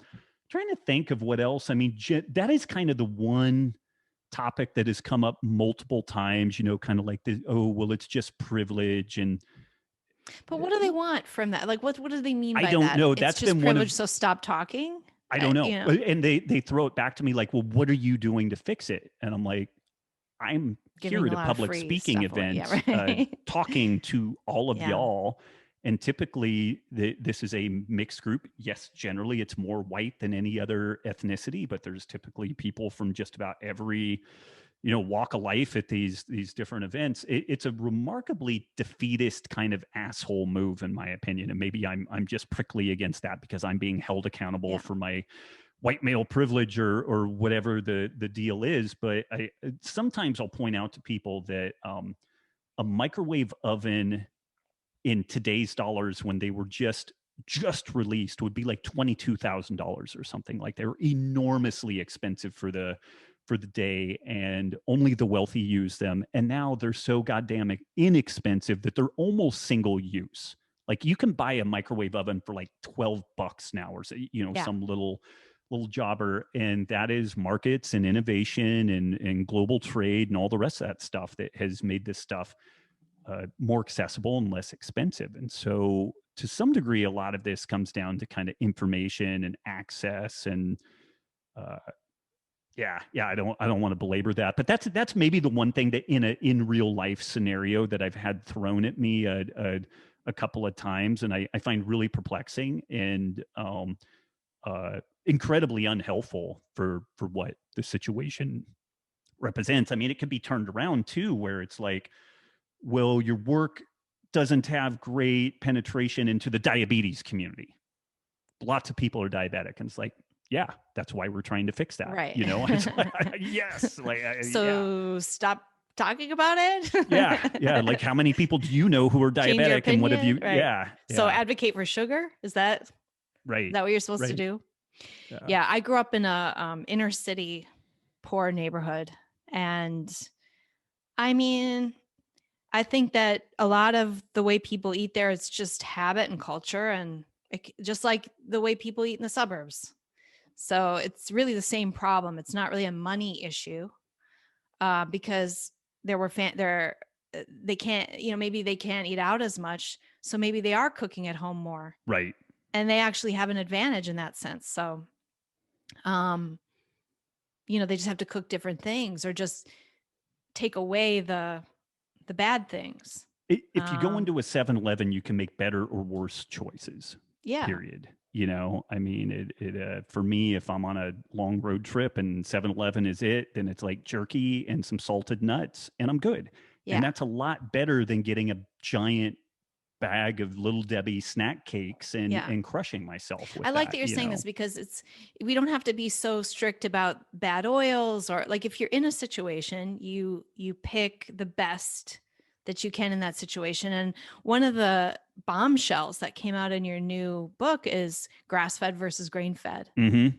trying to think of what else. I mean, that is kind of the one topic that has come up multiple times, kind of like it's just privilege But what do they want from that? Like, what do they mean by that? I don't know. That's just privilege, so stop talking? I don't know. And they throw it back to me like, well, what are you doing to fix it? And I'm like, I'm here at a public speaking event, talking to all of y'all. And typically this is a mixed group. Yes, generally it's more white than any other ethnicity, but there's typically people from just about every walk of life at these different events. It's a remarkably defeatist kind of asshole move, in my opinion. And maybe I'm just prickly against that because I'm being held accountable for my white male privilege or whatever the deal is. But sometimes I'll point out to people that a microwave oven in today's dollars, when they were just released, would be like $22,000 or something. Like they were enormously expensive for the day, and only the wealthy use them. And now they're so goddamn inexpensive that they're almost single use. Like you can buy a microwave oven for like $12 now, or some little jobber. And that is markets and innovation and global trade and all the rest of that stuff that has made this stuff more accessible and less expensive. And so to some degree, a lot of this comes down to kind of information and access and I don't want to belabor that, but that's maybe the one thing that in real life scenario that I've had thrown at me a couple of times, and I find really perplexing and incredibly unhelpful for what the situation represents. I mean, it could be turned around too, where it's like, well, your work doesn't have great penetration into the diabetes community. Lots of people are diabetic, and it's like, yeah, that's why we're trying to fix that. Right. It's like, yes. Stop talking about it. Yeah. Like how many people do you know who are diabetic and what have you? Right. Yeah. So advocate for sugar. Is that right? Is that what you're supposed to do? Yeah. I grew up in a inner city poor neighborhood. And I mean, I think that a lot of the way people eat there, it's just habit and culture, and just like the way people eat in the suburbs. So it's really the same problem. It's not really a money issue because they can't, maybe they can't eat out as much. So maybe they are cooking at home more. Right. And they actually have an advantage in that sense. So, they just have to cook different things or just take away the bad things. If you go into a 7-Eleven, you can make better or worse choices. Yeah. Period. I mean, for me, if I'm on a long road trip and 7-Eleven is it, then it's like jerky and some salted nuts and I'm good. Yeah. And that's a lot better than getting a giant bag of Little Debbie snack cakes and crushing myself with I like that you're saying this because we don't have to be so strict about bad oils, or like if you're in a situation, you pick the best that you can in that situation. And one of the bombshells that came out in your new book is grass-fed versus grain-fed. Mm-hmm.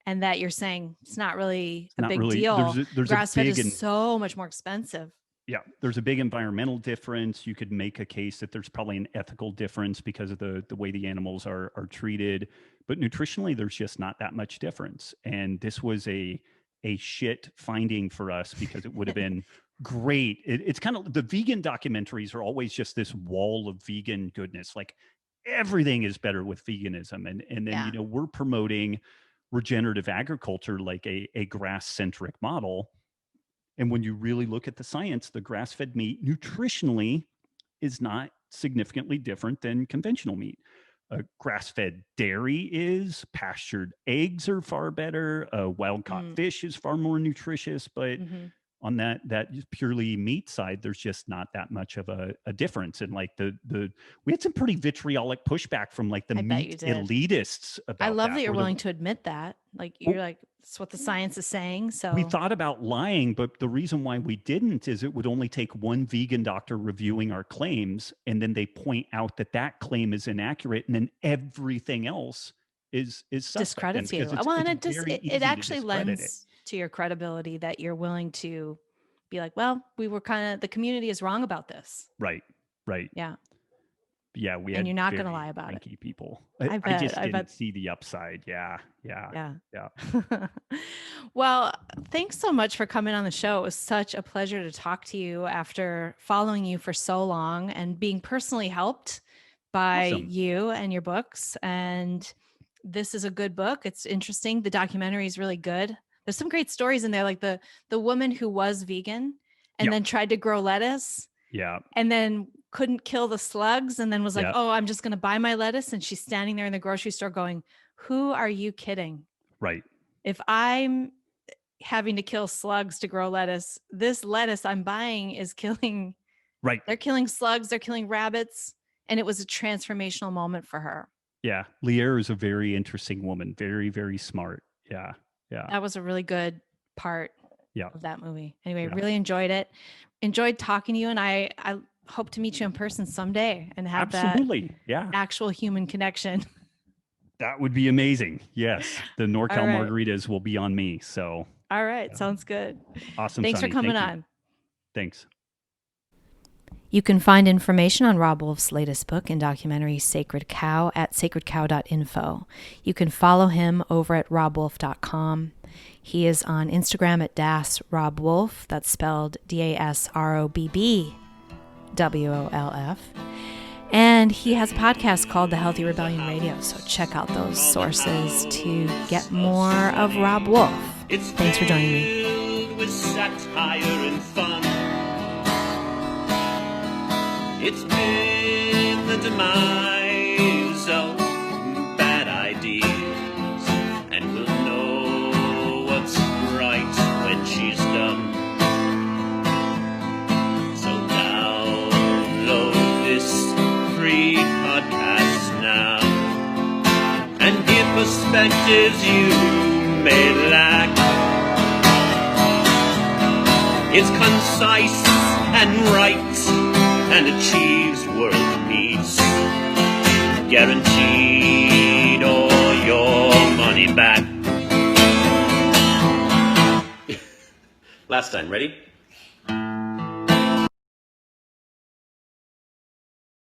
And that you're saying it's not really a big deal. Grass-fed is so much more expensive. Yeah, there's a big environmental difference. You could make a case that there's probably an ethical difference because of the way the animals are treated. but nutritionally, there's just not that much difference. And this was a shit finding for us, because it would have been great. It's kind of, the vegan documentaries are always just this wall of vegan goodness. Like everything is better with veganism. And then, we're promoting regenerative agriculture, like a grass-centric model. And when you really look at the science, the grass-fed meat nutritionally is not significantly different than conventional meat. Grass-fed dairy is, pastured eggs are far better. Wild-caught fish is far more nutritious, but on that purely meat side, there's just not that much of a difference. And like we had some pretty vitriolic pushback from like the meat elitists about I love that you're or willing to admit that. Like you're like, it's what the science is saying. So we thought about lying, but the reason why we didn't is it would only take one vegan doctor reviewing our claims, and then they point out that claim is inaccurate, and then everything else is discredits you. Well, and it actually lends to your credibility that you're willing to be like, well, the community is wrong about this. Right. Yeah. And you're not going to lie about it. People. I just didn't see the upside. Yeah. Well, thanks so much for coming on the show. It was such a pleasure to talk to you after following you for so long and being personally helped by you and your books. And this is a good book. It's interesting. The documentary is really good. There's some great stories in there, like the woman who was vegan and then tried to grow lettuce. Yeah. And then couldn't kill the slugs, and then was like, oh, I'm just going to buy my lettuce. And she's standing there in the grocery store going, who are you kidding? Right. If I'm having to kill slugs to grow lettuce, this lettuce I'm buying is killing. Right. They're killing slugs. They're killing rabbits. And it was a transformational moment for her. Yeah. Lear is a very interesting woman. Very, very smart. Yeah. That was a really good part of that movie. Anyway, really enjoyed it. Enjoyed talking to you. And I hope to meet you in person someday and have that actual human connection. That would be amazing. Yes. The NorCal margaritas will be on me. So. All right. Sounds good. Awesome. Thanks for coming on. Thanks. You can find information on Robb Wolf's latest book and documentary, Sacred Cow, at sacredcow.info. You can follow him over at robbwolf.com. He is on Instagram at @DasRobbWolf. That's spelled DASROBBWOLF. And he has a podcast called The Healthy Rebellion Radio. So check out those sources to get more of Robb Wolf. Thanks for joining me. With satire and fun. It's been the demise of bad ideas, and we'll know what's right when she's done. So download this free podcast now, and give perspectives you may lack. It's concise and right, and achieves world peace. Guaranteed all your money back. Last time, ready?